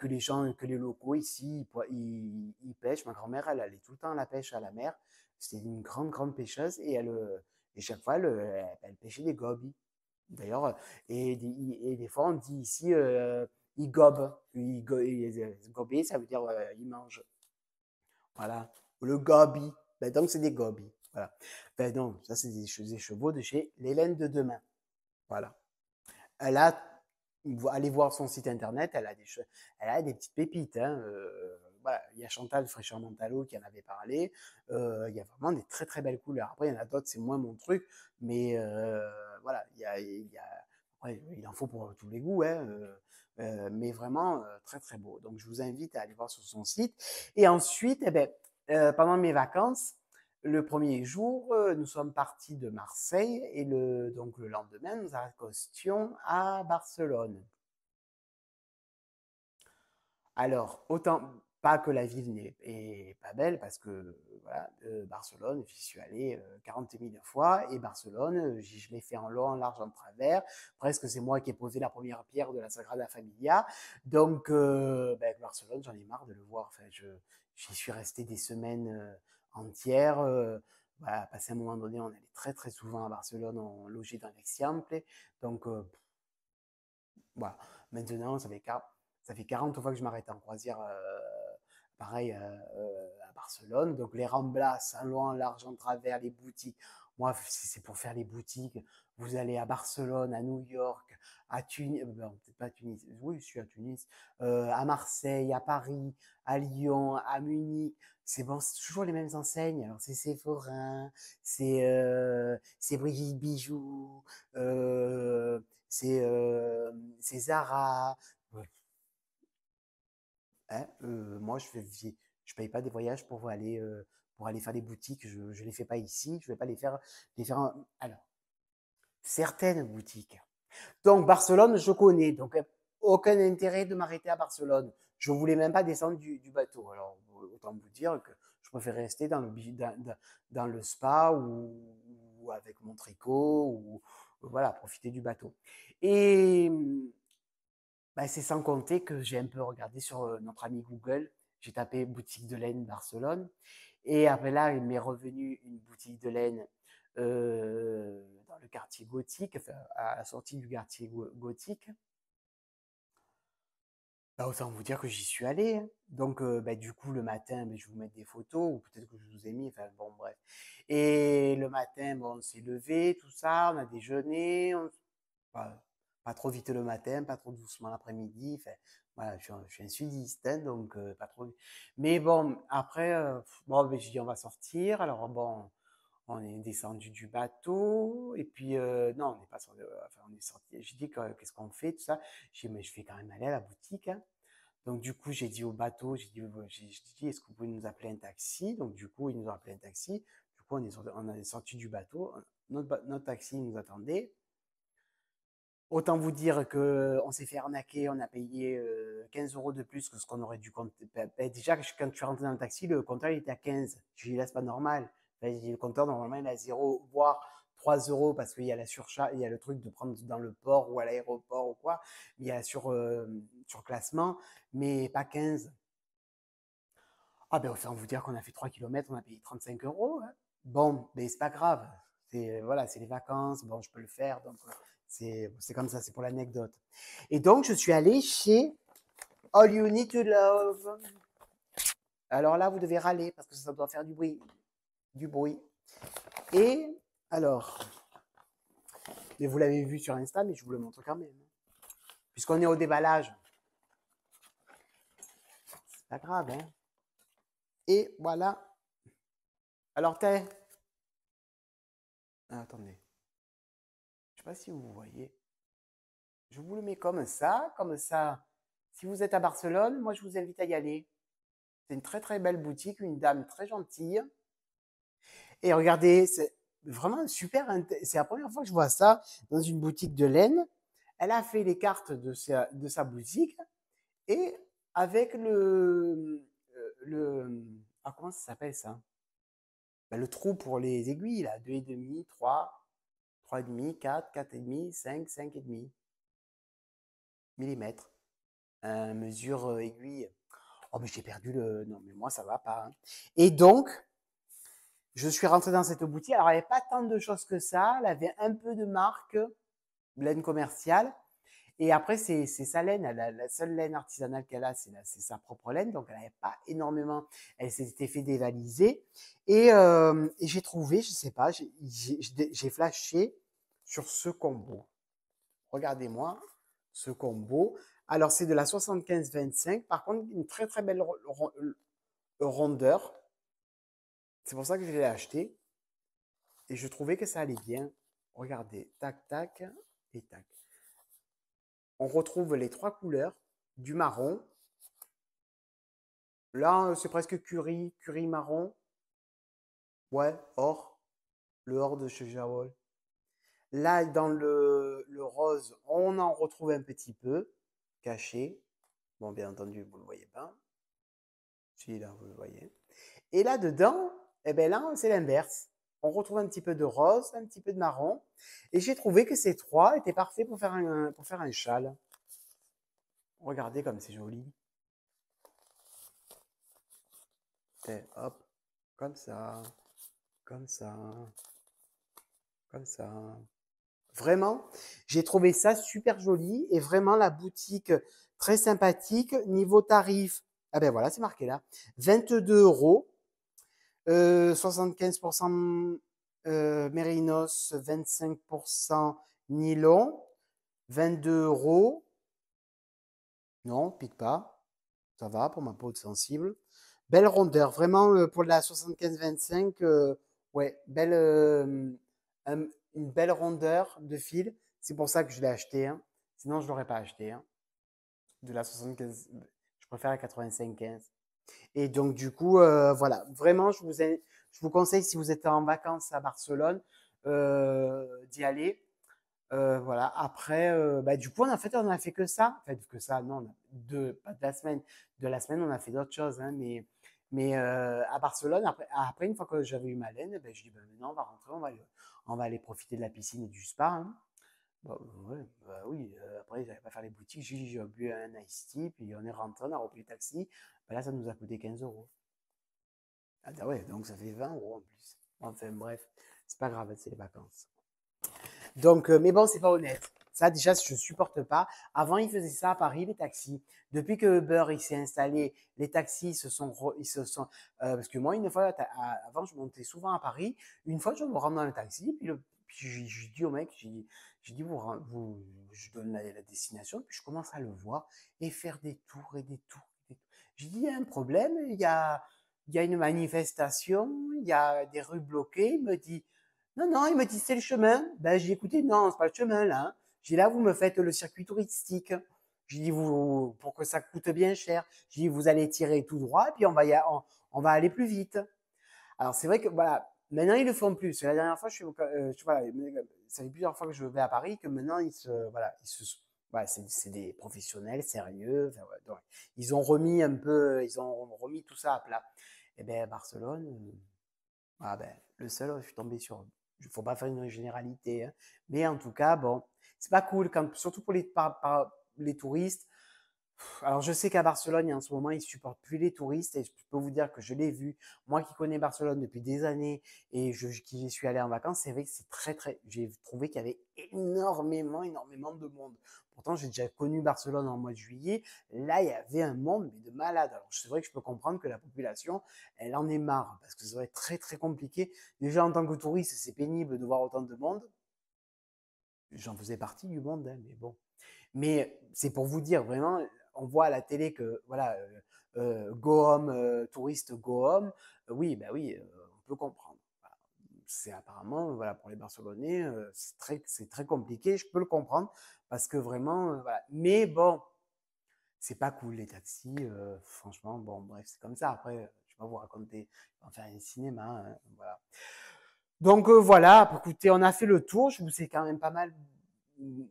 les gens, que les locaux ici, ils pêchent. Ma grand-mère, elle allait tout le temps à la pêche à la mer. C'était une grande pêcheuse, et chaque fois, elle pêchait des gobies. D'ailleurs, et des fois, on dit ici, ils gobent. Gober, ça veut dire ils mangent. Voilà. Le goby. Ben, donc, c'est des gobies. Voilà. Ben, non, ça, c'est des chevaux de chez l'Hélène de demain. Voilà. Elle a, allez voir son site internet, elle a des petites pépites, hein. Voilà, il y a Chantal Fraîcheur Montalo qui en avait parlé. Il y a vraiment des très belles couleurs. Après, il y en a d'autres, c'est moins mon truc, mais voilà, après, il en faut pour tous les goûts, hein. Mais vraiment très beau. Donc, je vous invite à aller voir sur son site. Et ensuite, eh ben, pendant mes vacances, le premier jour, nous sommes partis de Marseille, et donc le lendemain, nous accostions à Barcelone. Alors, autant pas que la ville n'est pas belle, parce que voilà, Barcelone, j'y suis allé 40 000 fois, et Barcelone, je l'ai fait en long, en large, en travers. Presque c'est moi qui ai posé la première pierre de la Sagrada Familia. Donc, Barcelone, j'en ai marre de le voir. Enfin, j'y suis resté des semaines entières. Voilà, passé un moment donné, on allait très souvent à Barcelone, on logeait dans l'Eixample. Donc, voilà. Maintenant, ça fait 40 fois que je m'arrête en croisière, pareil, à Barcelone. Donc, les Ramblas, en long, en large, en travers, les boutiques. Moi, si c'est pour faire les boutiques, vous allez à Barcelone, à New York, à Tunis, peut-être pas à Tunis, oui, je suis à Tunis, à Marseille, à Paris, à Lyon, à Munich. C'est bon, c'est toujours les mêmes enseignes. Alors, c'est Sephora, c'est Brigitte Bijoux, euh, c'est euh, c'est Zara. Hein, moi, je paye pas des voyages pour aller faire des boutiques. Je les fais pas ici. Je vais pas les faire alors, certaines boutiques. Donc, Barcelone, je connais. Donc, aucun intérêt de m'arrêter à Barcelone. Je voulais même pas descendre du bateau. Alors, autant vous dire que je préfère rester dans le spa ou avec mon tricot ou voilà, profiter du bateau. Et bah, c'est sans compter que j'ai un peu regardé sur notre ami Google. J'ai tapé boutique de laine Barcelone. Et après là, il m'est revenu une boutique de laine dans le quartier gothique, enfin, à la sortie du quartier gothique. Bah, autant vous dire que j'y suis allé, hein. Donc, bah, du coup, le matin, bah, je vais vous mettre des photos, ou peut-être que je vous ai mis, enfin, bon, bref. Et le matin, bon, on s'est levé, tout ça, on a déjeuné, pas, pas trop vite le matin, pas trop doucement l'après-midi. Enfin, voilà, je suis un sudiste, hein, donc pas trop. Mais bon, après, bon, ben, j'ai dit on va sortir. Alors bon, on est descendu du bateau et puis non, on n'est pas sorti. Enfin, on est sorti. J'ai dit qu'est-ce qu'on fait, tout ça. J'ai dit mais je vais quand même aller à la boutique, hein. Donc du coup, j'ai dit au bateau, j'ai dit est-ce que vous pouvez nous appeler un taxi? Donc du coup, ils nous ont appelé un taxi. Du coup, on est sorti du bateau. Notre taxi nous attendait. Autant vous dire que on s'est fait arnaquer, on a payé 15 € de plus que ce qu'on aurait dû compter. Déjà, quand je suis rentré dans le taxi, le compteur il était à 15. Je lui ai dit là, c'est pas normal. Le compteur, normalement, il est à 0, voire 3 € parce qu'il y a la surcharge, il y a le truc de prendre dans le port ou à l'aéroport ou quoi. Il y a surclassement, mais pas 15. Ah ben, autant vous dire qu'on a fait 3 kilomètres, on a payé 35 €, hein. Bon, mais c'est pas grave. Voilà, c'est les vacances, bon, je peux le faire, donc c'est comme ça, c'est pour l'anecdote. Et donc, je suis allé chez All You Need to Love. Alors là, vous devez râler parce que ça doit faire du bruit. Du bruit. Et alors, mais vous l'avez vu sur Insta, mais je vous le montre quand même. Puisqu'on est au déballage. C'est pas grave, hein. Et voilà. Alors, attendez. Je sais pas si vous voyez. Je vous le mets comme ça, comme ça. Si vous êtes à Barcelone, moi, je vous invite à y aller. C'est une très très belle boutique, une dame très gentille. Et regardez, c'est vraiment super. C'est la première fois que je vois ça dans une boutique de laine. Elle a fait les cartes de sa boutique et avec comment ça s'appelle ça? Ben, le trou pour les aiguilles, là, 2,5, 3, 3,5, 4, 4,5, 5, 5,5 millimètres. Mesure aiguille. Oh, mais j'ai perdu le. Non, mais moi, ça va pas, hein. Et donc, je suis rentré dans cette boutique. Alors, il n'y avait pas tant de choses que ça. Elle avait un peu de marque, laine commerciale. Et après, c'est sa laine. La seule laine artisanale qu'elle a, c'est sa propre laine. Donc, elle n'avait pas énormément. Elle s'était fait dévaliser. Et j'ai trouvé, je ne sais pas, j'ai flashé sur ce combo. Regardez-moi ce combo. Alors, c'est de la 75-25. Par contre, une très, très belle rondeur. C'est pour ça que je l'ai acheté. Et je trouvais que ça allait bien. Regardez, tac, tac et tac. On retrouve les trois couleurs du marron. Là, c'est presque curry marron. Ouais, or, le or de chez Jawol. Là, dans le rose, on en retrouve un petit peu caché. Bon, bien entendu, vous ne le voyez pas. Si, là, vous le voyez. Et là-dedans, eh ben là, c'est l'inverse. On retrouve un petit peu de rose, un petit peu de marron. Et j'ai trouvé que ces trois étaient parfaits pour faire un châle. Regardez comme c'est joli. Et hop, comme ça, comme ça, comme ça. Vraiment, j'ai trouvé ça super joli et vraiment la boutique très sympathique. Niveau tarif, ah ben voilà, c'est marqué là, 22 €, 75% Mérinos 25% nylon, 22 €. Non, pique pas. Ça va pour ma peau de sensible. Belle rondeur, vraiment pour la 75-25, ouais, une belle rondeur de fil. C'est pour ça que je l'ai acheté, hein. Sinon, je ne l'aurais pas acheté, hein. De la 75, je préfère la 85-15. Et donc, du coup, voilà, vraiment, je vous conseille, si vous êtes en vacances à Barcelone, d'y aller. Voilà. Après, bah, du coup, on a fait que ça. En fait, que ça, non, pas de la semaine. De la semaine, on a fait d'autres choses, hein, mais à Barcelone, après, une fois que j'avais eu ma laine, ben, je dis, ben, maintenant, on va rentrer, on va aller profiter de la piscine et du spa, hein. Bah, ouais, bah oui, après, j'allais pas faire les boutiques. J'ai bu un iced tea, puis on est rentré, on a repris le taxi. Bah, là, ça nous a coûté 15 €. Ah, bah ouais, donc ça fait 20 € en plus. Enfin, bref, c'est pas grave, c'est les vacances. Donc, mais bon, c'est pas honnête. Ça, déjà, je supporte pas. Avant, ils faisaient ça à Paris, les taxis. Depuis que Uber il s'est installé, les taxis ils se sont, parce que moi, une fois, avant, je montais souvent à Paris. Une fois, je me rends dans un taxi, puis je dis au mec, j'ai dit, je donne la destination, puis je commence à le voir et faire des tours et des tours. Et des tours. J'ai dit, il y a un problème, il y a une manifestation, il y a des rues bloquées. Il me dit, non, non, il me dit, c'est le chemin. Ben, j'ai écouté, non, c'est pas le chemin, là, hein. J'ai dit, là, vous me faites le circuit touristique. J'ai dit, pour que ça coûte bien cher. J'ai dit, vous allez tirer tout droit, et puis on va aller plus vite. Alors, c'est vrai que, voilà, maintenant, ils le font plus. La dernière fois, voilà, ça fait plusieurs fois que je vais à Paris, que maintenant, voilà, c'est des professionnels sérieux. Enfin, ouais, donc, ils ont remis tout ça à plat. Et ben, Barcelone, ah ben, le seul, je suis tombé sur. Il ne faut pas faire une généralité, hein. Mais en tout cas, bon, c'est pas cool, surtout pour les touristes. Alors, je sais qu'à Barcelone, en ce moment, ils ne supportent plus les touristes et je peux vous dire que je l'ai vu. Moi qui connais Barcelone depuis des années et qui j'y suis allé en vacances, c'est vrai que c'est très, très. J'ai trouvé qu'il y avait énormément, énormément de monde. Pourtant, j'ai déjà connu Barcelone en mois de juillet. Là, il y avait un monde, mais de malade. Alors, c'est vrai que je peux comprendre que la population, elle en est marre parce que ça va être très, très compliqué. Déjà, en tant que touriste, c'est pénible de voir autant de monde. J'en faisais partie du monde, hein, mais bon. Mais c'est pour vous dire, vraiment, on voit à la télé que, voilà, go home, touriste go home. Oui, bah oui, on peut comprendre. Voilà. C'est apparemment, voilà, pour les Barcelonais, c'est très compliqué. Je peux le comprendre parce que vraiment, voilà. Mais bon, c'est pas cool les taxis. Franchement, bon, bref, c'est comme ça. Après, je vais pas vous raconter, enfin, un cinéma, hein, voilà. Donc voilà, écoutez, on a fait le tour. Je vous ai quand même pas mal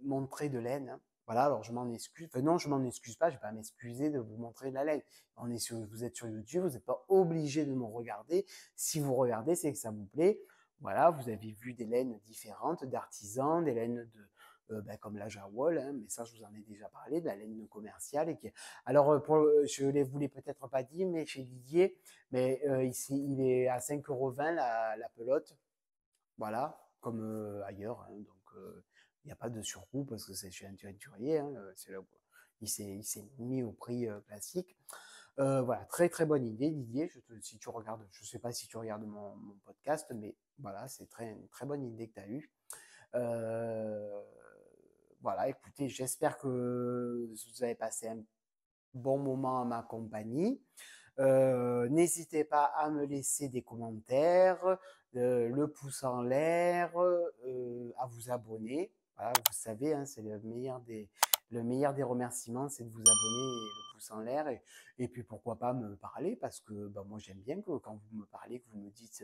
montré de laine, hein. Voilà, alors je m'en excuse. Enfin, non, je m'en excuse pas. Je vais pas m'excuser de vous montrer de la laine. Vous êtes sur YouTube, vous n'êtes pas obligé de me regarder. Si vous regardez, c'est que ça vous plaît. Voilà, vous avez vu des laines différentes, d'artisans, des laines ben, comme la Jawol, hein, mais ça, je vous en ai déjà parlé, de la laine commerciale. Alors, je ne vous l'ai peut-être pas dit, mais chez Didier, mais ici, il est à 5,20 € la pelote. Voilà, comme ailleurs, hein. Donc, il n'y a pas de surcoût parce que c'est chez un teinturier, hein, il s'est mis au prix classique. Voilà, très très bonne idée, Didier. Si tu regardes, je ne sais pas si tu regardes mon podcast, mais voilà, c'est une très bonne idée que tu as eue. Euh, voilà, écoutez, j'espère que vous avez passé un bon moment à ma compagnie. N'hésitez pas à me laisser des commentaires, le pouce en l'air, à vous abonner. Voilà, vous savez, hein, c'est le meilleur des remerciements, c'est de vous abonner et le pouce en l'air. Et puis pourquoi pas me parler, parce que bah, moi j'aime bien que quand vous me parlez, que vous me dites,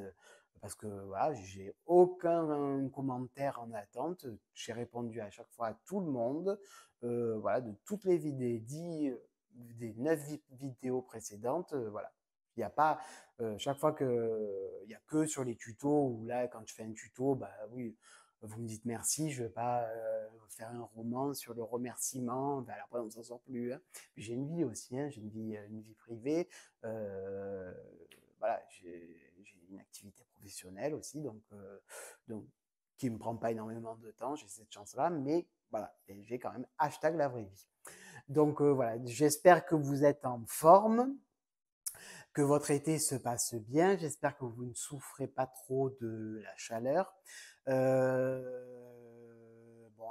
parce que voilà, j'ai aucun commentaire en attente. J'ai répondu à chaque fois à tout le monde. Voilà, de toutes les vidéos, des 9 vidéos précédentes, voilà. Il n'y a pas, chaque fois il n'y a que sur les tutos, où là, quand je fais un tuto, bah oui, vous me dites merci, je ne vais pas faire un roman sur le remerciement, bah, après on ne s'en sort plus, hein. J'ai une vie aussi, hein, j'ai une vie privée, voilà, j'ai une activité professionnelle aussi, donc qui ne me prend pas énormément de temps, j'ai cette chance-là, mais voilà, et j'ai quand même #la vraie vie. Donc voilà, j'espère que vous êtes en forme. que votre été se passe bien. J'espère que vous ne souffrez pas trop de la chaleur. Bon,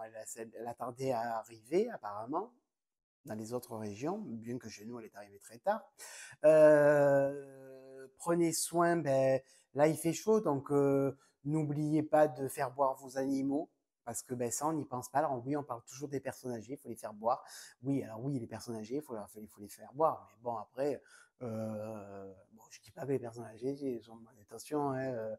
elle a tardé à arriver apparemment dans les autres régions, bien que chez nous, elle est arrivée très tard. Prenez soin, ben, là il fait chaud, donc n'oubliez pas de faire boire vos animaux, parce que ben, ça on n'y pense pas. Alors oui, on parle toujours des personnes âgées, il faut les faire boire. Oui, alors oui, les personnes âgées, faut les faire boire, mais bon après, bon, je dis pas que les personnes âgées, attention, hein,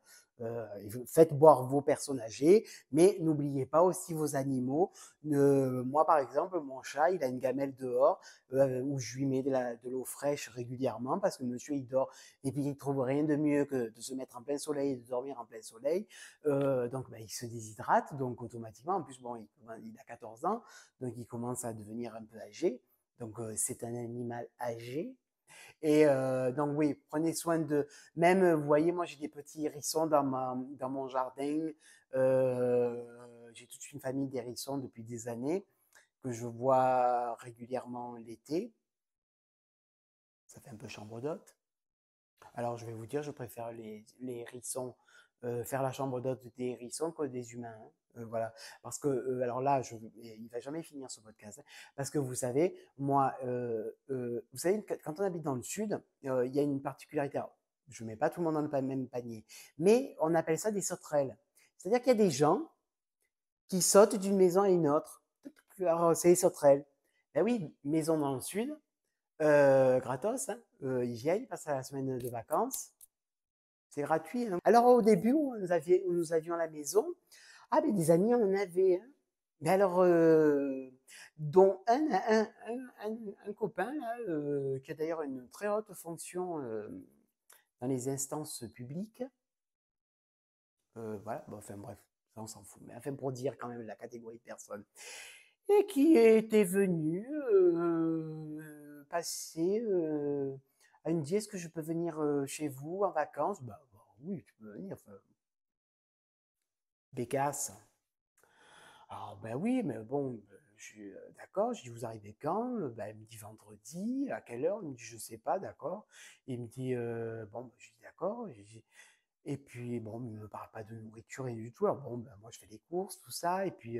faites boire vos personnes âgées, mais n'oubliez pas aussi vos animaux. Moi par exemple, mon chat, il a une gamelle dehors où je lui mets de l'eau fraîche régulièrement parce que monsieur il dort et puis il trouve rien de mieux que de se mettre en plein soleil et de dormir en plein soleil. Donc ben, il se déshydrate, donc automatiquement, en plus bon, il a 14 ans, donc il commence à devenir un peu âgé. Donc c'est un animal âgé. Et donc oui, prenez soin de... Même, vous voyez, moi j'ai des petits hérissons dans mon jardin. J'ai toute une famille d'hérissons depuis des années que je vois régulièrement l'été. Ça fait un peu chambre d'hôte. Alors je vais vous dire, je préfère les hérissons, faire la chambre d'hôte des hérissons que des humains. Hein. Voilà. Parce que, alors là, il va jamais finir ce podcast. Hein. Parce que vous savez, moi, vous savez, quand on habite dans le sud, il y a une particularité. Alors, je ne mets pas tout le monde dans le même panier, mais on appelle ça des sauterelles. C'est-à-dire qu'il y a des gens qui sautent d'une maison à une autre. Alors, c'est les sauterelles. Ben oui, maison dans le sud, gratos, hein. Ils viennent, ils passent la semaine de vacances. C'est gratuit. Hein. Alors au début, où nous avions la maison, ah mais des amis, on en avait. Hein. Mais alors, dont un copain là, qui a d'ailleurs une très haute fonction dans les instances publiques. Voilà, bon, enfin bref, ça on s'en fout. Mais enfin pour dire quand même la catégorie de personnes. Et qui était venu passer. Elle me dit, est-ce que je peux venir chez vous en vacances? Bah, oui, tu peux venir. Enfin, Bécasse. Alors, ben oui, mais bon, je suis d'accord. Je dis, vous arrivez quand? Ben, elle me dit vendredi. À quelle heure? Il me dit, je sais pas, d'accord. Il me dit, bon, ben, je dis d'accord. Et puis, bon, il ne me parle pas de nourriture et du tout. Alors, bon, ben, moi, je fais les courses, tout ça. Et puis,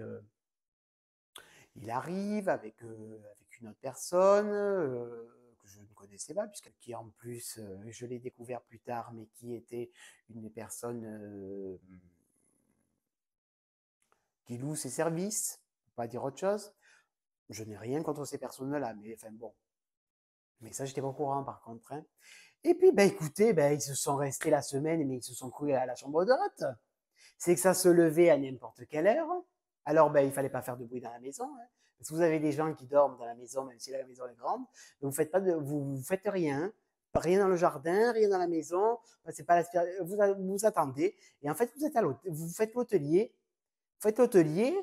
il arrive avec une autre personne que je ne connaissais pas, puisque qui en plus, je l'ai découvert plus tard, mais qui était une personne qui loue ses services, pour pas dire autre chose. Je n'ai rien contre ces personnes-là, mais enfin bon. Mais ça, j'étais pas au courant par contre. Hein. Et puis, ben écoutez, ben, ils se sont restés la semaine, mais ils se sont coulés à la chambre d'hôte. C'est que ça se levait à n'importe quelle heure. Alors, ben, il fallait pas faire de bruit dans la maison. Hein, parce que vous avez des gens qui dorment dans la maison, même si la maison est grande. Vous faites pas vous faites rien. Rien dans le jardin, rien dans la maison. C'est pas vous attendez. Et en fait, vous êtes à l'hôtel. Vous faites l'hôtelier. Vous faites l'hôtelier.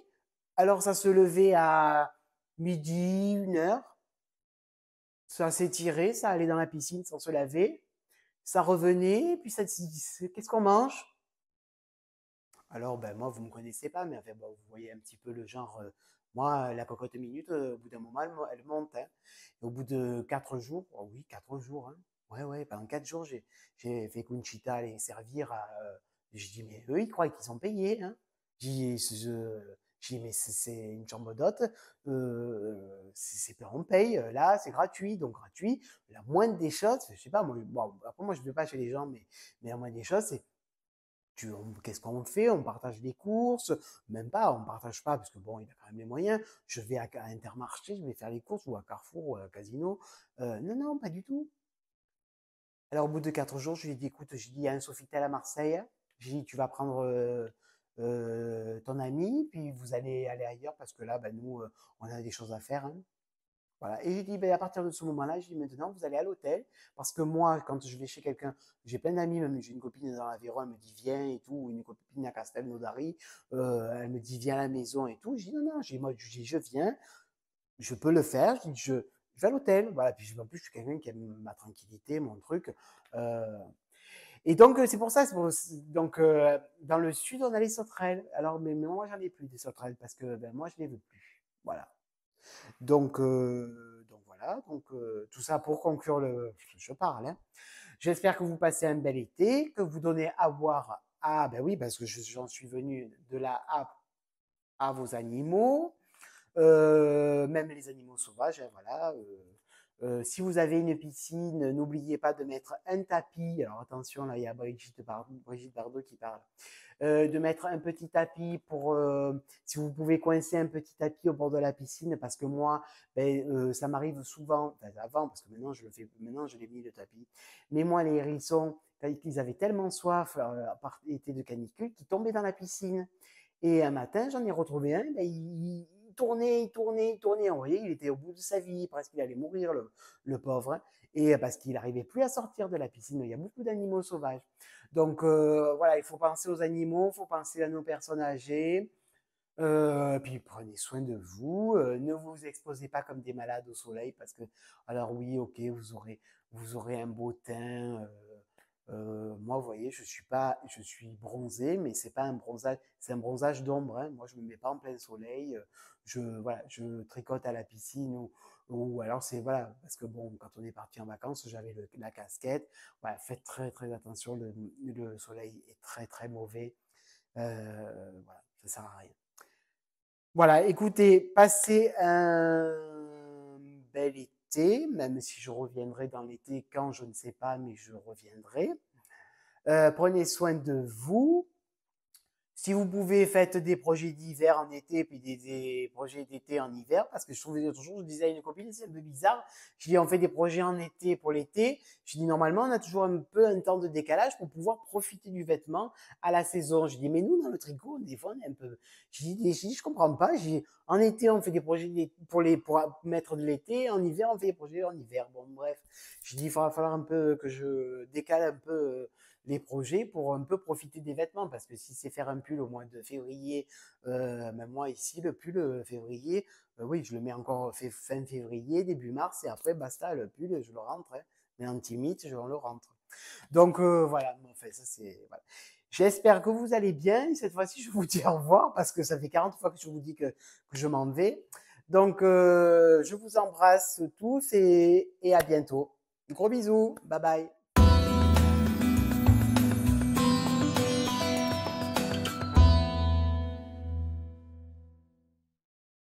Alors, ça se levait à midi, 1 heure. Ça s'étirait, ça allait dans la piscine sans se laver. Ça revenait, puis ça disait, qu'est-ce qu'on mange? Alors, ben, moi, vous ne me connaissez pas, mais enfin, bon, vous voyez un petit peu le genre. Moi, la cocotte minute, au bout d'un moment, elle monte. Hein. Et au bout de 4 jours, oh oui, 4 jours, hein. Ouais, ouais, pendant 4 jours, j'ai fait Conchita les servir à. J'ai dit, mais eux, ils croient qu'ils sont payés. Hein. J'ai dit, mais c'est une chambre d'hôte, on paye, là, c'est gratuit. Donc, gratuit, la moindre des choses, je sais pas, moi, bon, après, moi, je ne vais pas chez les gens, mais la moindre des choses, c'est qu'est-ce qu'on fait? On partage les courses? Même pas, on ne partage pas, parce que bon, il a quand même les moyens. Je vais à Intermarché, je vais faire les courses, ou à Carrefour, ou à Casino. Non, non, pas du tout. Alors, au bout de 4 jours, je lui ai dit, écoute, j'ai dit, il y a un Sofitel à Marseille. J'ai dit, tu vas prendre ton ami, puis vous allez aller ailleurs, parce que là, ben, nous, on a des choses à faire. Hein. Voilà. Et j'ai dit, ben, à partir de ce moment-là, j'ai dit, maintenant, vous allez à l'hôtel. Parce que moi, quand je vais chez quelqu'un, j'ai plein d'amis, même j'ai une copine dans l'Aveyron, elle me dit, viens et tout, ou une copine à Castelnaudary, elle me dit, viens à la maison et tout. Je dis, non, non, moi, je viens, je peux le faire, je vais à l'hôtel. Voilà. Puis en plus, je suis quelqu'un qui aime ma tranquillité, mon truc. Euh, et donc, c'est pour ça, donc, dans le sud, on a les sauterelles. Alors, mais moi, j'en ai plus des sauterelles parce que ben, moi, je les veux plus. Voilà. Donc voilà. voilà, donc tout ça pour conclure je parle, hein. J'espère que vous passez un bel été, que vous donnez à boire à, ben oui, parce que j'en suis venu de là à vos animaux, même les animaux sauvages, hein, voilà. Si vous avez une piscine, n'oubliez pas de mettre un tapis. Alors attention, là, il y a Brigitte Bardot qui parle. De mettre un petit tapis pour, si vous pouvez coincer un petit tapis au bord de la piscine, parce que moi, ben, ça m'arrive souvent, enfin, avant, parce que maintenant je le fais, maintenant je l'ai mis le tapis, mais moi les hérissons, ils avaient tellement soif, par été de canicule, qu'ils tombaient dans la piscine. Et un matin, j'en ai retrouvé un, ben, il tournait, il tournait, il tournait. On voyait, il était au bout de sa vie, presque il allait mourir, le pauvre, hein. Et parce qu'il n'arrivait plus à sortir de la piscine. Il y a beaucoup d'animaux sauvages. Donc voilà, il faut penser aux animaux, il faut penser à nos personnes âgées. Puis prenez soin de vous, ne vous exposez pas comme des malades au soleil parce que, alors oui, ok, vous aurez un beau teint. Moi, vous voyez, je suis bronzé, mais c'est pas un bronzage, c'est un bronzage d'ombre, hein. Moi, je me mets pas en plein soleil. Voilà, je tricote à la piscine ou alors c'est voilà, parce que bon, quand on est parti en vacances, j'avais la casquette. Voilà, faites très très attention, le soleil est très très mauvais. Voilà, ça sert à rien. Voilà, écoutez, passez un bel été, même si je reviendrai dans l'été quand je ne sais pas, mais je reviendrai. Prenez soin de vous. Si vous pouvez, faites des projets d'hiver en été, puis des projets d'été en hiver, parce que je trouvais l'autre jour, je disais à une copine, c'est un peu bizarre. Je dis, on fait des projets en été pour l'été. Je dis, normalement, on a toujours un peu un temps de décalage pour pouvoir profiter du vêtement à la saison. Je dis, mais nous, dans le tricot, des fois, on est un peu. Je comprends pas. Je dis, en été, on fait des projets pour mettre de l'été. En hiver, on fait des projets en hiver. Bon, bref. Je dis, il va falloir un peu que je décale un peu les projets pour un peu profiter des vêtements. Parce que si c'est faire un pull au mois de février, même moi ici, le pull février, oui, je le mets encore fin février, début mars, et après, basta, le pull, je le rentre. Hein. Mais en timide, je le rentre. Donc voilà, enfin, ça c'est. Voilà. J'espère que vous allez bien. Cette fois-ci, je vous dis au revoir parce que ça fait 40 fois que je vous dis que je m'en vais. Donc, je vous embrasse tous et à bientôt. Gros bisous. Bye bye.